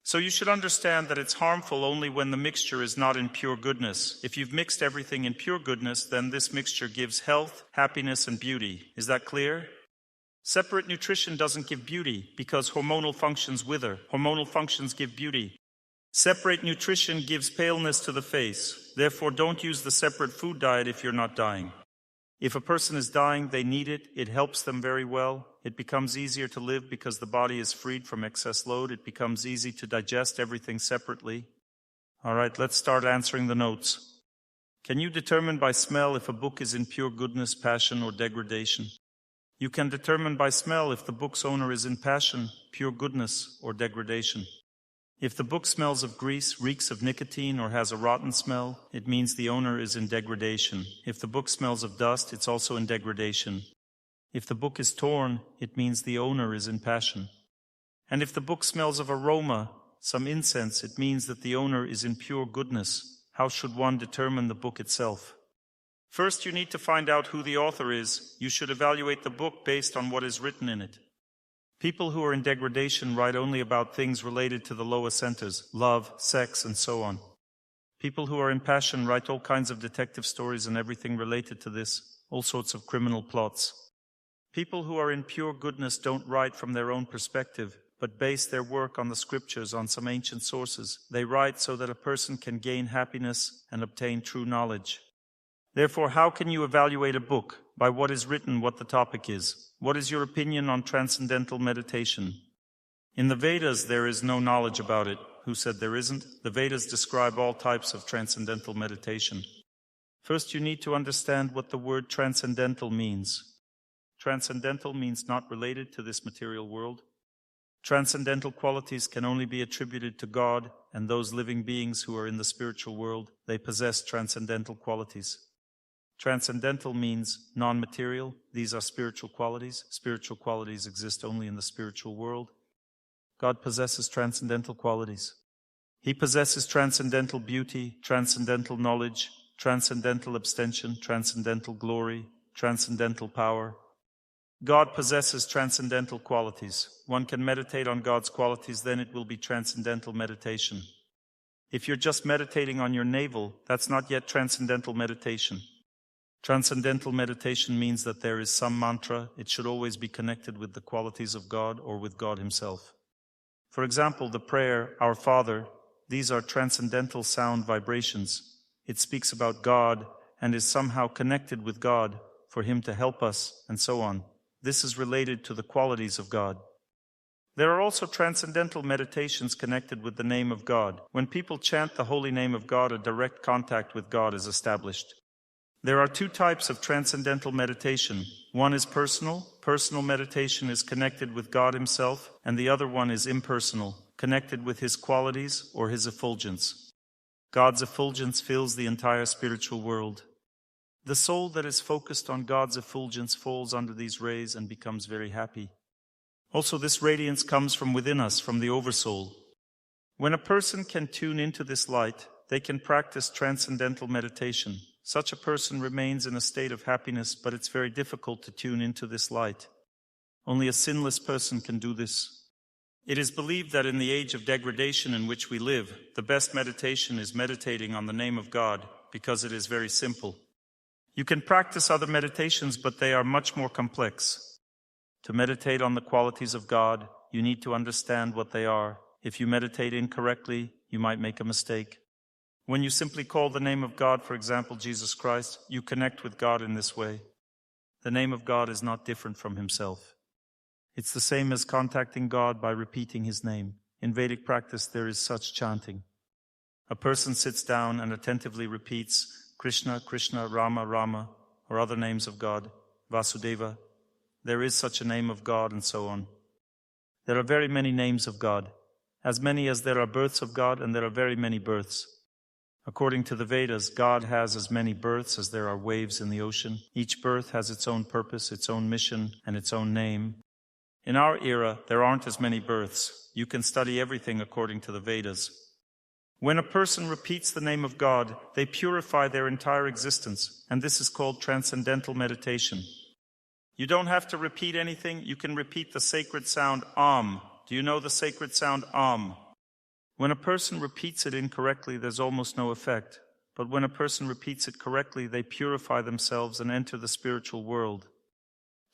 So you should understand that it's harmful only when the mixture is not in pure goodness. If you've mixed everything in pure goodness, then this mixture gives health, happiness, and beauty. Is that clear? Separate nutrition doesn't give beauty because hormonal functions wither. Hormonal functions give beauty. Separate nutrition gives paleness to the face. Therefore, don't use the separate food diet if you're not dying. If a person is dying, they need it. It helps them very well. It becomes easier to live because the body is freed from excess load. It becomes easy to digest everything separately. All right, let's start answering the notes. Can you determine by smell if a book is in pure goodness, passion, or degradation? You can determine by smell if the book's owner is in passion, pure goodness, or degradation. If the book smells of grease, reeks of nicotine, or has a rotten smell, it means the owner is in degradation. If the book smells of dust, it's also in degradation. If the book is torn, it means the owner is in passion. And if the book smells of aroma, some incense, it means that the owner is in pure goodness. How should one determine the book itself? First, you need to find out who the author is. You should evaluate the book based on what is written in it. People who are in degradation write only about things related to the lower centers, love, sex, and so on. People who are in passion write all kinds of detective stories and everything related to this, all sorts of criminal plots. People who are in pure goodness don't write from their own perspective, but base their work on the scriptures, on some ancient sources. They write so that a person can gain happiness and obtain true knowledge. Therefore, how can you evaluate a book? By what is written, what the topic is. What is your opinion on transcendental meditation? In the Vedas, there is no knowledge about it. Who said there isn't? The Vedas describe all types of transcendental meditation. First, you need to understand what the word transcendental means. Transcendental means not related to this material world. Transcendental qualities can only be attributed to God and those living beings who are in the spiritual world. They possess transcendental qualities. Transcendental means non-material. These are spiritual qualities. Spiritual qualities exist only in the spiritual world. God possesses transcendental qualities. He possesses transcendental beauty, transcendental knowledge, transcendental abstention, transcendental glory, transcendental power. God possesses transcendental qualities. One can meditate on God's qualities, then it will be transcendental meditation. If you're just meditating on your navel, that's not yet transcendental meditation. Transcendental meditation means that there is some mantra. It should always be connected with the qualities of God or with God Himself. For example, the prayer, Our Father, these are transcendental sound vibrations. It speaks about God and is somehow connected with God for Him to help us, and so on. This is related to the qualities of God. There are also transcendental meditations connected with the name of God. When people chant the holy name of God, a direct contact with God is established. There are two types of transcendental meditation. One is personal. Personal meditation is connected with God Himself, and the other one is impersonal, connected with His qualities or His effulgence. God's effulgence fills the entire spiritual world. The soul that is focused on God's effulgence falls under these rays and becomes very happy. Also, this radiance comes from within us, from the oversoul. When a person can tune into this light, they can practice transcendental meditation. Such a person remains in a state of happiness, but it's very difficult to tune into this light. Only a sinless person can do this. It is believed that in the age of degradation in which we live, the best meditation is meditating on the name of God, because it is very simple. You can practice other meditations, but they are much more complex. To meditate on the qualities of God, you need to understand what they are. If you meditate incorrectly, you might make a mistake. When you simply call the name of God, for example, Jesus Christ, you connect with God in this way. The name of God is not different from Himself. It's the same as contacting God by repeating His name. In Vedic practice, there is such chanting. A person sits down and attentively repeats Krishna, Krishna, Rama, Rama, or other names of God, Vasudeva. There is such a name of God, and so on. There are very many names of God, as many as there are births of God, and there are very many births. According to the Vedas, God has as many births as there are waves in the ocean. Each birth has its own purpose, its own mission, and its own name. In our era, there aren't as many births. You can study everything according to the Vedas. When a person repeats the name of God, they purify their entire existence, and this is called transcendental meditation. You don't have to repeat anything. You can repeat the sacred sound Om. Do you know the sacred sound Om? When a person repeats it incorrectly, there's almost no effect. But when a person repeats it correctly, they purify themselves and enter the spiritual world.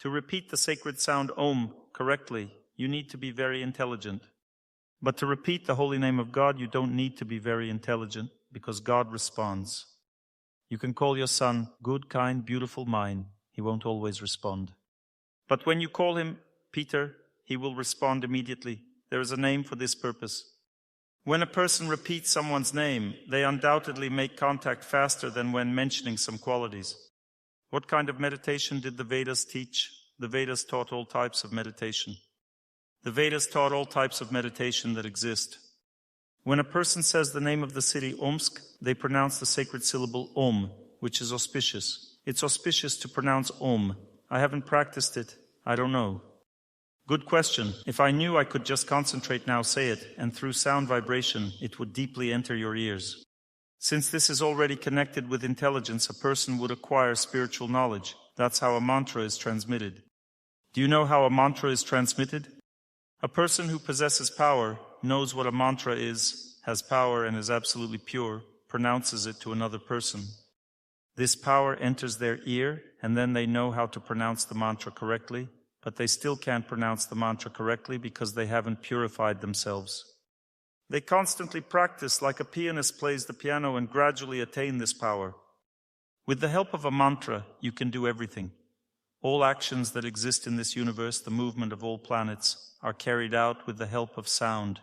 To repeat the sacred sound Om correctly, you need to be very intelligent. But to repeat the holy name of God, you don't need to be very intelligent, because God responds. You can call your son good, kind, beautiful, mine. He won't always respond. But when you call him Peter, he will respond immediately. There is a name for this purpose. When a person repeats someone's name, they undoubtedly make contact faster than when mentioning some qualities. What kind of meditation did the Vedas teach? The Vedas taught all types of meditation. The Vedas taught all types of meditation that exist. When a person says the name of the city Omsk, they pronounce the sacred syllable Om, which is auspicious. It's auspicious to pronounce Om. I haven't practiced it. I don't know. Good question. If I knew, I could just concentrate now, say it, and through sound vibration, it would deeply enter your ears. Since this is already connected with intelligence, a person would acquire spiritual knowledge. That's how a mantra is transmitted. Do you know how a mantra is transmitted? A person who possesses power, knows what a mantra is, has power and is absolutely pure, pronounces it to another person. This power enters their ear, and then they know how to pronounce the mantra correctly, but they still can't pronounce the mantra correctly because they haven't purified themselves. They constantly practice like a pianist plays the piano and gradually attain this power. With the help of a mantra, you can do everything. All actions that exist in this universe, the movement of all planets, are carried out with the help of sound.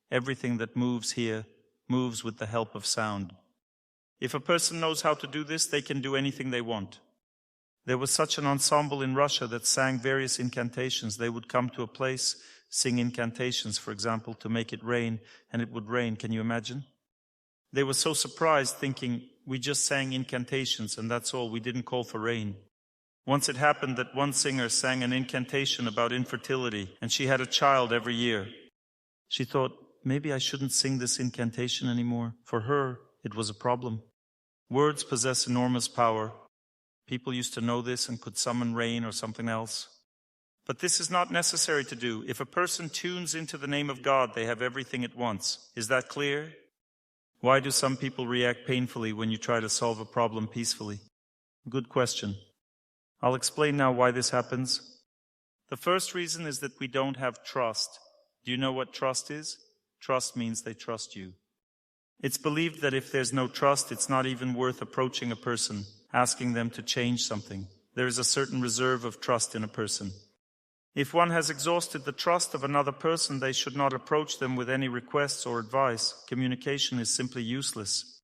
Everything that moves here moves with the help of sound. If a person knows how to do this, they can do anything they want. There was such an ensemble in Russia that sang various incantations. They would come to a place, sing incantations, for example, to make it rain, and it would rain. Can you imagine? They were so surprised, thinking, we just sang incantations and that's all, we didn't call for rain. Once it happened that one singer sang an incantation about infertility, and she had a child every year. She thought, maybe I shouldn't sing this incantation anymore. For her, it was a problem. Words possess enormous power. People used to know this and could summon rain or something else. But this is not necessary to do. If a person tunes into the name of God, they have everything at once. Is that clear? Why do some people react painfully when you try to solve a problem peacefully? Good question. I'll explain now why this happens. The first reason is that we don't have trust. Do you know what trust is? Trust means they trust you. It's believed that if there's no trust, it's not even worth approaching a person, asking them to change something. There is a certain reserve of trust in a person. If one has exhausted the trust of another person, they should not approach them with any requests or advice. Communication is simply useless.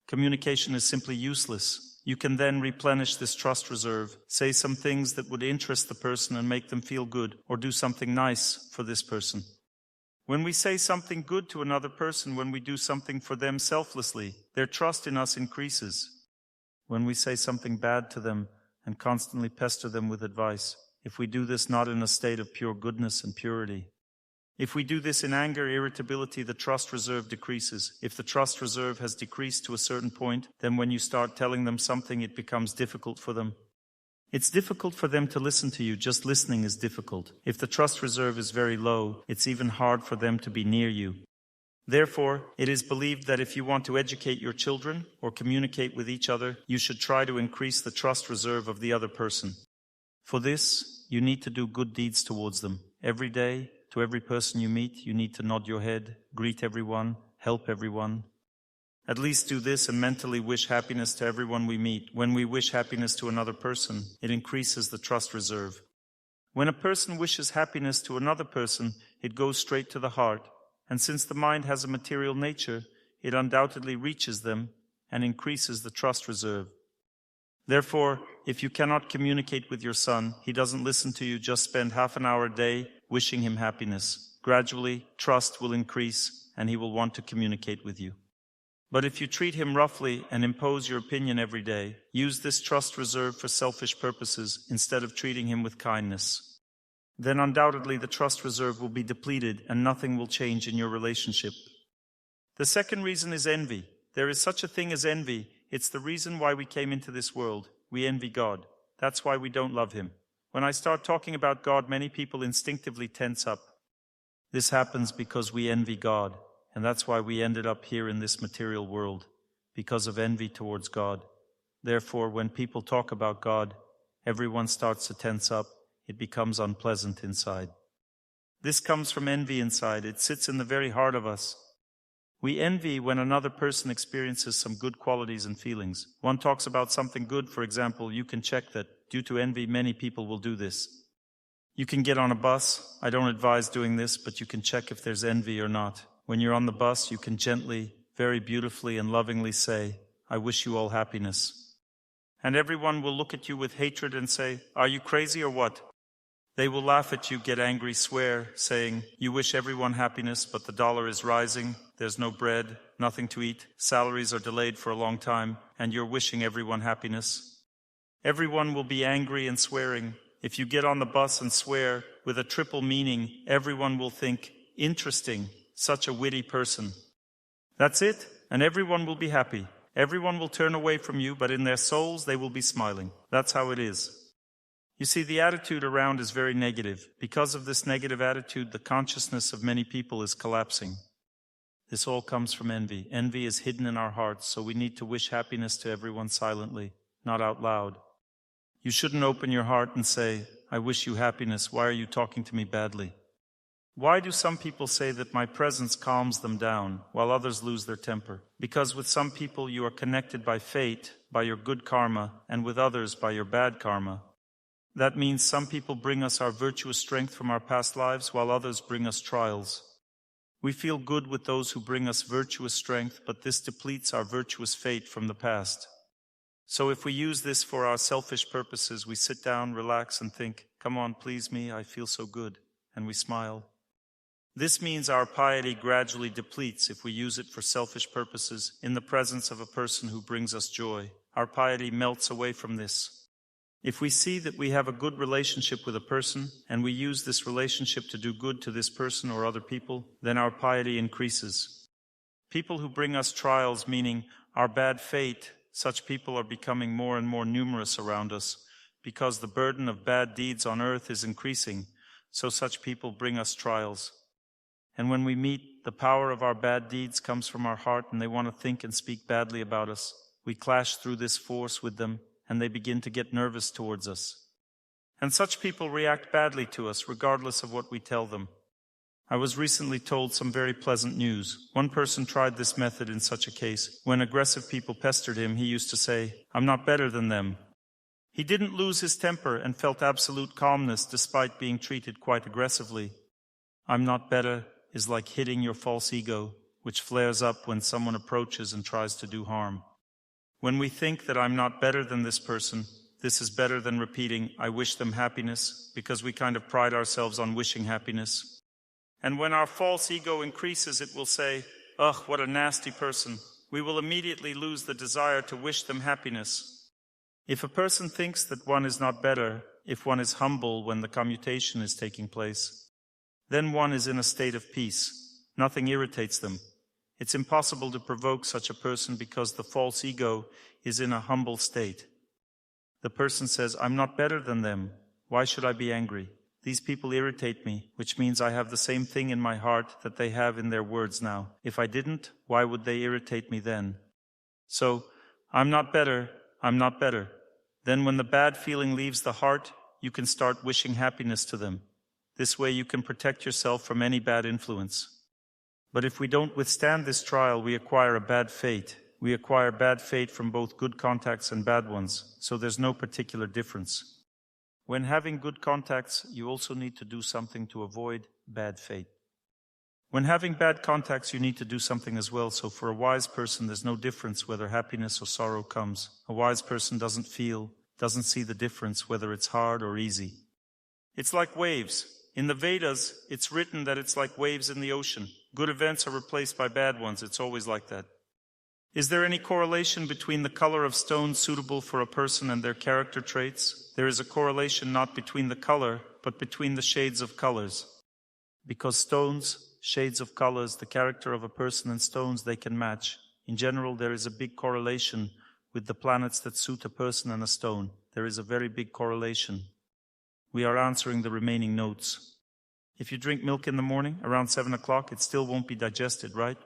Communication is simply useless. You can then replenish this trust reserve, say some things that would interest the person and make them feel good, or do something nice for this person. When we say something good to another person, when we do something for them selflessly, their trust in us increases. When we say something bad to them and constantly pester them with advice, if we do this not in a state of pure goodness and purity, if we do this in anger, irritability, the trust reserve decreases. If the trust reserve has decreased to a certain point, then when you start telling them something, it becomes difficult for them. It's difficult for them to listen to you. Just listening is difficult. If the trust reserve is very low, it's even hard for them to be near you. Therefore, it is believed that if you want to educate your children or communicate with each other, you should try to increase the trust reserve of the other person. For this, you need to do good deeds towards them. Every day, to every person you meet, you need to nod your head, greet everyone, help everyone. At least do this and mentally wish happiness to everyone we meet. When we wish happiness to another person, it increases the trust reserve. When a person wishes happiness to another person, it goes straight to the heart. And since the mind has a material nature, it undoubtedly reaches them and increases the trust reserve. Therefore, if you cannot communicate with your son, he doesn't listen to you, just spend half an hour a day wishing him happiness. Gradually, trust will increase and he will want to communicate with you. But if you treat him roughly and impose your opinion every day, use this trust reserve for selfish purposes instead of treating him with kindness, then undoubtedly the trust reserve will be depleted and nothing will change in your relationship. The second reason is envy. There is such a thing as envy. It's the reason why we came into this world. We envy God. That's why we don't love him. When I start talking about God, many people instinctively tense up. This happens because we envy God. And that's why we ended up here in this material world, because of envy towards God. Therefore, when people talk about God, everyone starts to tense up. It becomes unpleasant inside. This comes from envy inside. It sits in the very heart of us. We envy when another person experiences some good qualities and feelings. One talks about something good, for example, you can check that. Due to envy, many people will do this. You can get on a bus. I don't advise doing this, but you can check if there's envy or not. When you're on the bus, you can gently, very beautifully and lovingly say, I wish you all happiness. And everyone will look at you with hatred and say, are you crazy or what? They will laugh at you, get angry, swear, saying, you wish everyone happiness, but the dollar is rising, there's no bread, nothing to eat, salaries are delayed for a long time, and you're wishing everyone happiness. Everyone will be angry and swearing. If you get on the bus and swear with a triple meaning, everyone will think, interesting. Such a witty person. That's it, and everyone will be happy. Everyone will turn away from you, but in their souls they will be smiling. That's how it is. You see, the attitude around is very negative. Because of this negative attitude, the consciousness of many people is collapsing. This all comes from envy. Envy is hidden in our hearts, so we need to wish happiness to everyone silently, not out loud. You shouldn't open your heart and say, "I wish you happiness. Why are you talking to me badly?" Why do some people say that my presence calms them down, while others lose their temper? Because with some people you are connected by fate, by your good karma, and with others by your bad karma. That means some people bring us our virtuous strength from our past lives, while others bring us trials. We feel good with those who bring us virtuous strength, but this depletes our virtuous fate from the past. So if we use this for our selfish purposes, we sit down, relax, and think, "Come on, please me, I feel so good," and we smile. This means our piety gradually depletes if we use it for selfish purposes in the presence of a person who brings us joy. Our piety melts away from this. If we see that we have a good relationship with a person, and we use this relationship to do good to this person or other people, then our piety increases. People who bring us trials, meaning our bad fate, such people are becoming more and more numerous around us, because the burden of bad deeds on earth is increasing, so such people bring us trials. And when we meet, the power of our bad deeds comes from our heart, and they want to think and speak badly about us. We clash through this force with them, and they begin to get nervous towards us. And such people react badly to us, regardless of what we tell them. I was recently told some very pleasant news. One person tried this method in such a case. When aggressive people pestered him, he used to say, "I'm not better than them." He didn't lose his temper and felt absolute calmness despite being treated quite aggressively. "I'm not better" is like hitting your false ego, which flares up when someone approaches and tries to do harm. When we think that I'm not better than this person, this is better than repeating, "I wish them happiness," because we kind of pride ourselves on wishing happiness. And when our false ego increases, it will say, "Ugh, what a nasty person." We will immediately lose the desire to wish them happiness. If a person thinks that one is not better, if one is humble when the commutation is taking place, then one is in a state of peace. Nothing irritates them. It's impossible to provoke such a person because the false ego is in a humble state. The person says, "I'm not better than them. Why should I be angry? These people irritate me," which means I have the same thing in my heart that they have in their words now. If I didn't, why would they irritate me then? So, I'm not better. Then when the bad feeling leaves the heart, you can start wishing happiness to them. This way you can protect yourself from any bad influence. But if we don't withstand this trial, we acquire a bad fate. We acquire bad fate from both good contacts and bad ones, so there's no particular difference. When having good contacts, you also need to do something to avoid bad fate. When having bad contacts, you need to do something as well, so for a wise person, there's no difference whether happiness or sorrow comes. A wise person doesn't see the difference whether it's hard or easy. It's like waves. In the Vedas, it's written that it's like waves in the ocean. Good events are replaced by bad ones. It's always like that. Is there any correlation between the color of stones suitable for a person and their character traits? There is a correlation not between the color, but between the shades of colors. Because stones, shades of colors, the character of a person and stones, they can match. In general, there is a big correlation with the planets that suit a person and a stone. There is a very big correlation. We are answering the remaining notes. If you drink milk in the morning, around 7 o'clock, it still won't be digested, right?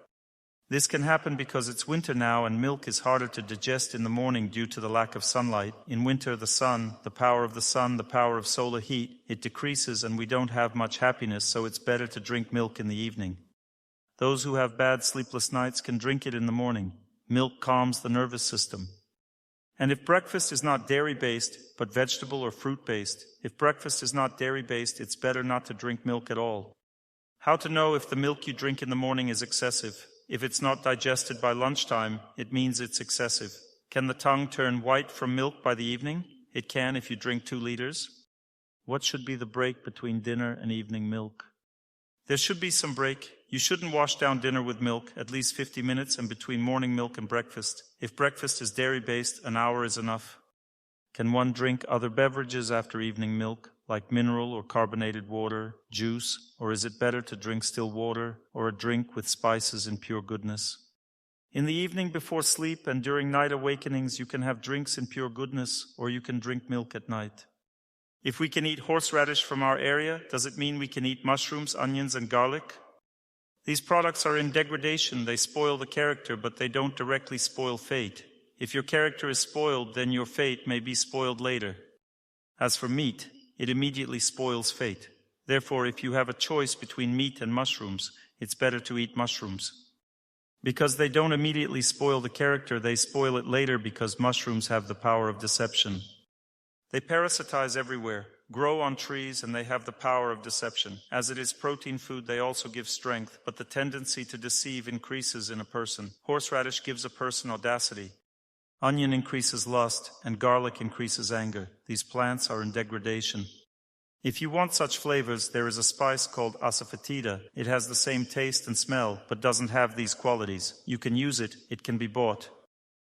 This can happen because it's winter now and milk is harder to digest in the morning due to the lack of sunlight. In winter, the power of the sun, the power of solar heat, it decreases and we don't have much happiness, so it's better to drink milk in the evening. Those who have bad sleepless nights can drink it in the morning. Milk calms the nervous system. And if breakfast is not dairy-based, but vegetable or fruit-based, it's better not to drink milk at all. How to know if the milk you drink in the morning is excessive? If it's not digested by lunchtime, it means it's excessive. Can the tongue turn white from milk by the evening? It can if you drink 2 liters. What should be the break between dinner and evening milk? There should be some break. You shouldn't wash down dinner with milk, at least 50 minutes, and between morning milk and breakfast. If breakfast is dairy-based, an hour is enough. Can one drink other beverages after evening milk, like mineral or carbonated water, juice, or is it better to drink still water or a drink with spices in pure goodness? In the evening before sleep and during night awakenings, you can have drinks in pure goodness, or you can drink milk at night. If we can eat horseradish from our area, does it mean we can eat mushrooms, onions, and garlic? These products are in degradation. They spoil the character, but they don't directly spoil fate. If your character is spoiled, then your fate may be spoiled later. As for meat, it immediately spoils fate. Therefore, if you have a choice between meat and mushrooms, it's better to eat mushrooms. Because they don't immediately spoil the character, they spoil it later because mushrooms have the power of deception. They parasitize everywhere, grow on trees, and they have the power of deception. As it is protein food, they also give strength, but the tendency to deceive increases in a person. Horseradish gives a person audacity. Onion increases lust, and garlic increases anger. These plants are in degradation. If you want such flavors, there is a spice called asafoetida. It has the same taste and smell, but doesn't have these qualities. You can use it. It can be bought.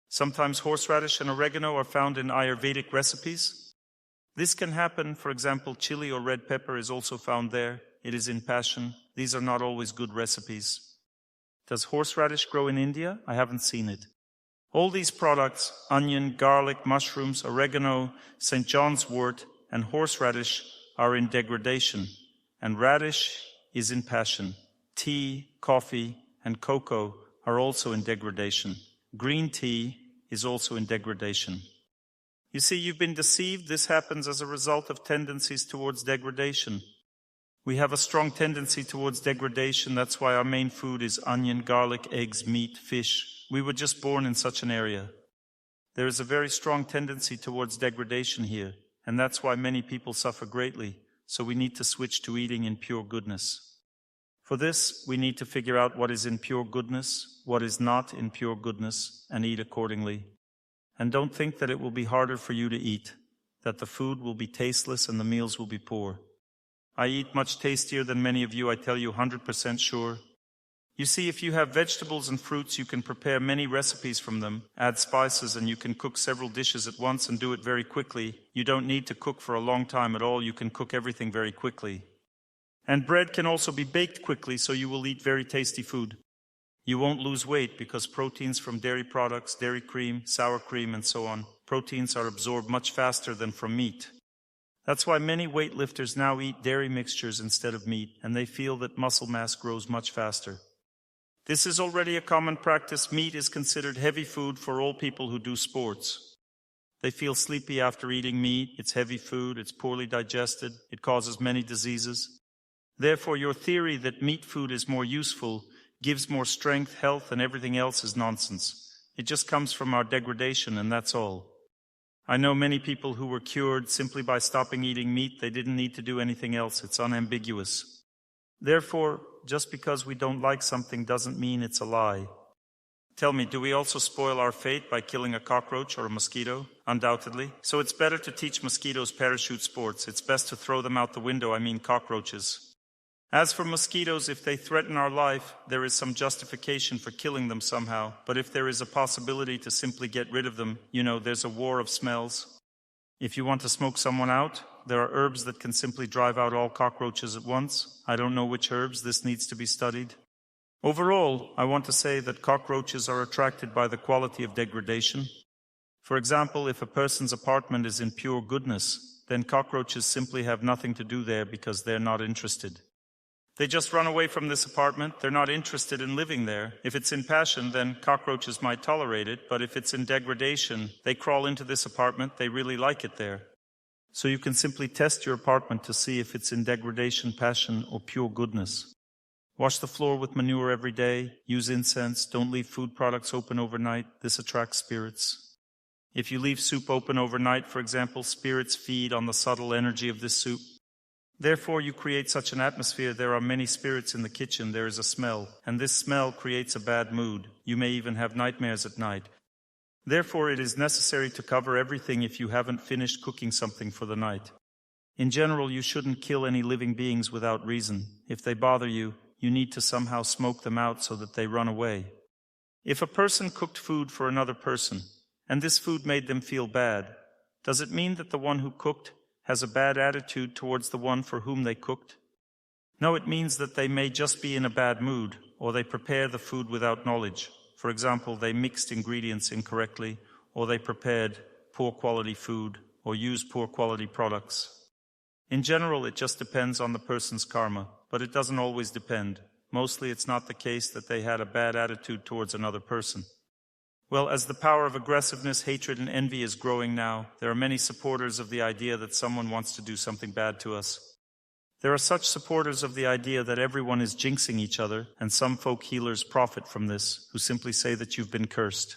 Sometimes horseradish and oregano are found in Ayurvedic recipes. This can happen. For example, chili or red pepper is also found there. It is in passion. These are not always good recipes. Does horseradish grow in India? I haven't seen it. All these products, onion, garlic, mushrooms, oregano, St. John's wort, and horseradish are in degradation, and radish is in passion. Tea, coffee, and cocoa are also in degradation. Green tea is also in degradation. You see, you've been deceived. This happens as a result of tendencies towards degradation. We have a strong tendency towards degradation. That's why our main food is onion, garlic, eggs, meat, fish. We were just born in such an area. There is a very strong tendency towards degradation here, and that's why many people suffer greatly. So we need to switch to eating in pure goodness. For this, we need to figure out what is in pure goodness, what is not in pure goodness, and eat accordingly. And don't think that it will be harder for you to eat, that the food will be tasteless and the meals will be poor. I eat much tastier than many of you, I tell you 100% sure. You see, if you have vegetables and fruits, you can prepare many recipes from them, add spices, and you can cook several dishes at once and do it very quickly. You don't need to cook for a long time at all. You can cook everything very quickly. And bread can also be baked quickly, so you will eat very tasty food. You won't lose weight because proteins from dairy products, dairy cream, sour cream, and so on, proteins are absorbed much faster than from meat. That's why many weightlifters now eat dairy mixtures instead of meat, and they feel that muscle mass grows much faster. This is already a common practice. Meat is considered heavy food for all people who do sports. They feel sleepy after eating meat. It's heavy food. It's poorly digested. It causes many diseases. Therefore, your theory that meat food is more useful, gives more strength, health, and everything else is nonsense. It just comes from our degradation, and that's all. I know many people who were cured simply by stopping eating meat. They didn't need to do anything else. It's unambiguous. Therefore, just because we don't like something doesn't mean it's a lie. Tell me, do we also spoil our fate by killing a cockroach or a mosquito? Undoubtedly. So it's better to teach mosquitoes parachute sports. It's best to throw them out the window, I mean cockroaches. As for mosquitoes, if they threaten our life, there is some justification for killing them somehow. But if there is a possibility to simply get rid of them, there's a war of smells. If you want to smoke someone out, there are herbs that can simply drive out all cockroaches at once. I don't know which herbs. This needs to be studied. Overall, I want to say that cockroaches are attracted by the quality of degradation. For example, if a person's apartment is in pure goodness, then cockroaches simply have nothing to do there because they're not interested. They just run away from this apartment. They're not interested in living there. If it's in passion, then cockroaches might tolerate it. But if it's in degradation, they crawl into this apartment. They really like it there. So you can simply test your apartment to see if it's in degradation, passion, or pure goodness. Wash the floor with manure every day. Use incense. Don't leave food products open overnight. This attracts spirits. If you leave soup open overnight, for example, spirits feed on the subtle energy of this soup. Therefore, you create such an atmosphere. There are many spirits in the kitchen. There is a smell, and this smell creates a bad mood. You may even have nightmares at night. Therefore, it is necessary to cover everything if you haven't finished cooking something for the night. In general, you shouldn't kill any living beings without reason. If they bother you, you need to somehow smoke them out so that they run away. If a person cooked food for another person, and this food made them feel bad, does it mean that the one who cooked has a bad attitude towards the one for whom they cooked? No, it means that they may just be in a bad mood, or they prepare the food without knowledge. For example, they mixed ingredients incorrectly, or they prepared poor quality food, or used poor quality products. In general, it just depends on the person's karma, but it doesn't always depend. Mostly it's not the case that they had a bad attitude towards another person. Well, as the power of aggressiveness, hatred, and envy is growing now, there are many supporters of the idea that someone wants to do something bad to us. There are such supporters of the idea that everyone is jinxing each other, and some folk healers profit from this, who simply say that you've been cursed.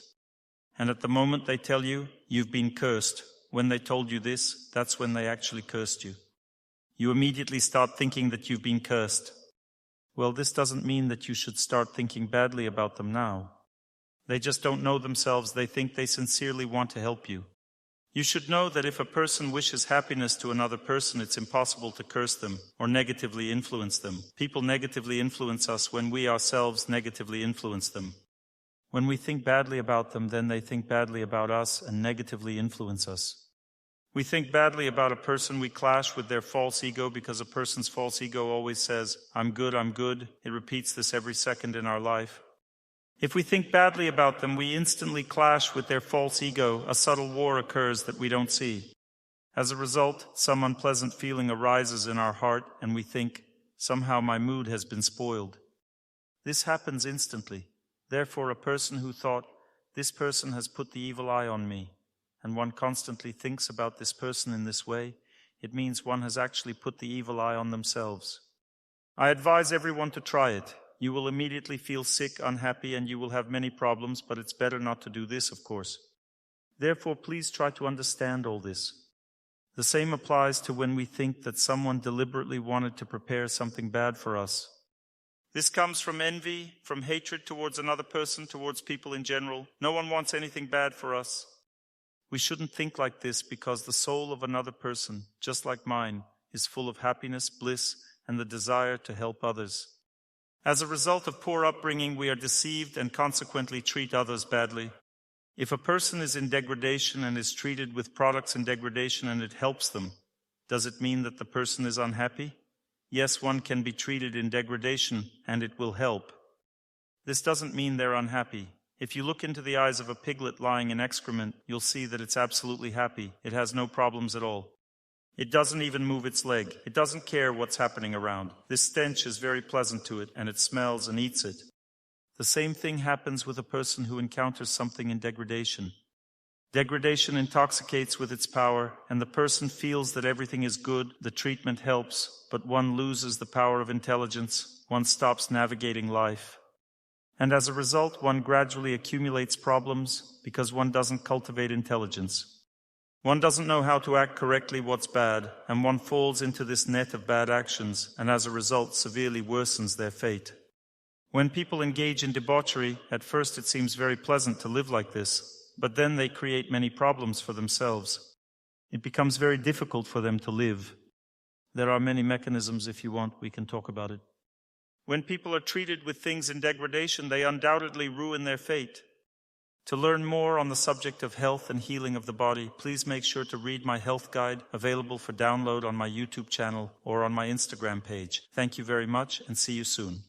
And at the moment they tell you, you've been cursed, when they told you this, that's when they actually cursed you. You immediately start thinking that you've been cursed. Well, this doesn't mean that you should start thinking badly about them now. They just don't know themselves. They think they sincerely want to help you. You should know that if a person wishes happiness to another person, it's impossible to curse them or negatively influence them. People negatively influence us when we ourselves negatively influence them. When we think badly about them, then they think badly about us and negatively influence us. We think badly about a person, we clash with their false ego because a person's false ego always says, I'm good, I'm good. It repeats this every second in our life. If we think badly about them, we instantly clash with their false ego. A subtle war occurs that we don't see. As a result, some unpleasant feeling arises in our heart, and we think, somehow my mood has been spoiled. This happens instantly. Therefore, a person who thought, this person has put the evil eye on me, and one constantly thinks about this person in this way, it means one has actually put the evil eye on themselves. I advise everyone to try it. You will immediately feel sick, unhappy, and you will have many problems, but it's better not to do this, of course. Therefore, please try to understand all this. The same applies to when we think that someone deliberately wanted to prepare something bad for us. This comes from envy, from hatred towards another person, towards people in general. No one wants anything bad for us. We shouldn't think like this because the soul of another person, just like mine, is full of happiness, bliss, and the desire to help others. As a result of poor upbringing, we are deceived and consequently treat others badly. If a person is in degradation and is treated with products in degradation and it helps them, does it mean that the person is unhappy? Yes, one can be treated in degradation and it will help. This doesn't mean they're unhappy. If you look into the eyes of a piglet lying in excrement, you'll see that it's absolutely happy. It has no problems at all. It doesn't even move its leg. It doesn't care what's happening around. This stench is very pleasant to it, and it smells and eats it. The same thing happens with a person who encounters something in degradation. Degradation intoxicates with its power, and the person feels that everything is good, the treatment helps, but one loses the power of intelligence, one stops navigating life. And as a result, one gradually accumulates problems because one doesn't cultivate intelligence. One doesn't know how to act correctly what's bad, and one falls into this net of bad actions, and as a result severely worsens their fate. When people engage in debauchery, at first it seems very pleasant to live like this, but then they create many problems for themselves. It becomes very difficult for them to live. There are many mechanisms. If you want, we can talk about it. When people are treated with things in degradation, they undoubtedly ruin their fate. To learn more on the subject of health and healing of the body, please make sure to read my health guide, available for download on my YouTube channel or on my Instagram page. Thank you very much, and see you soon.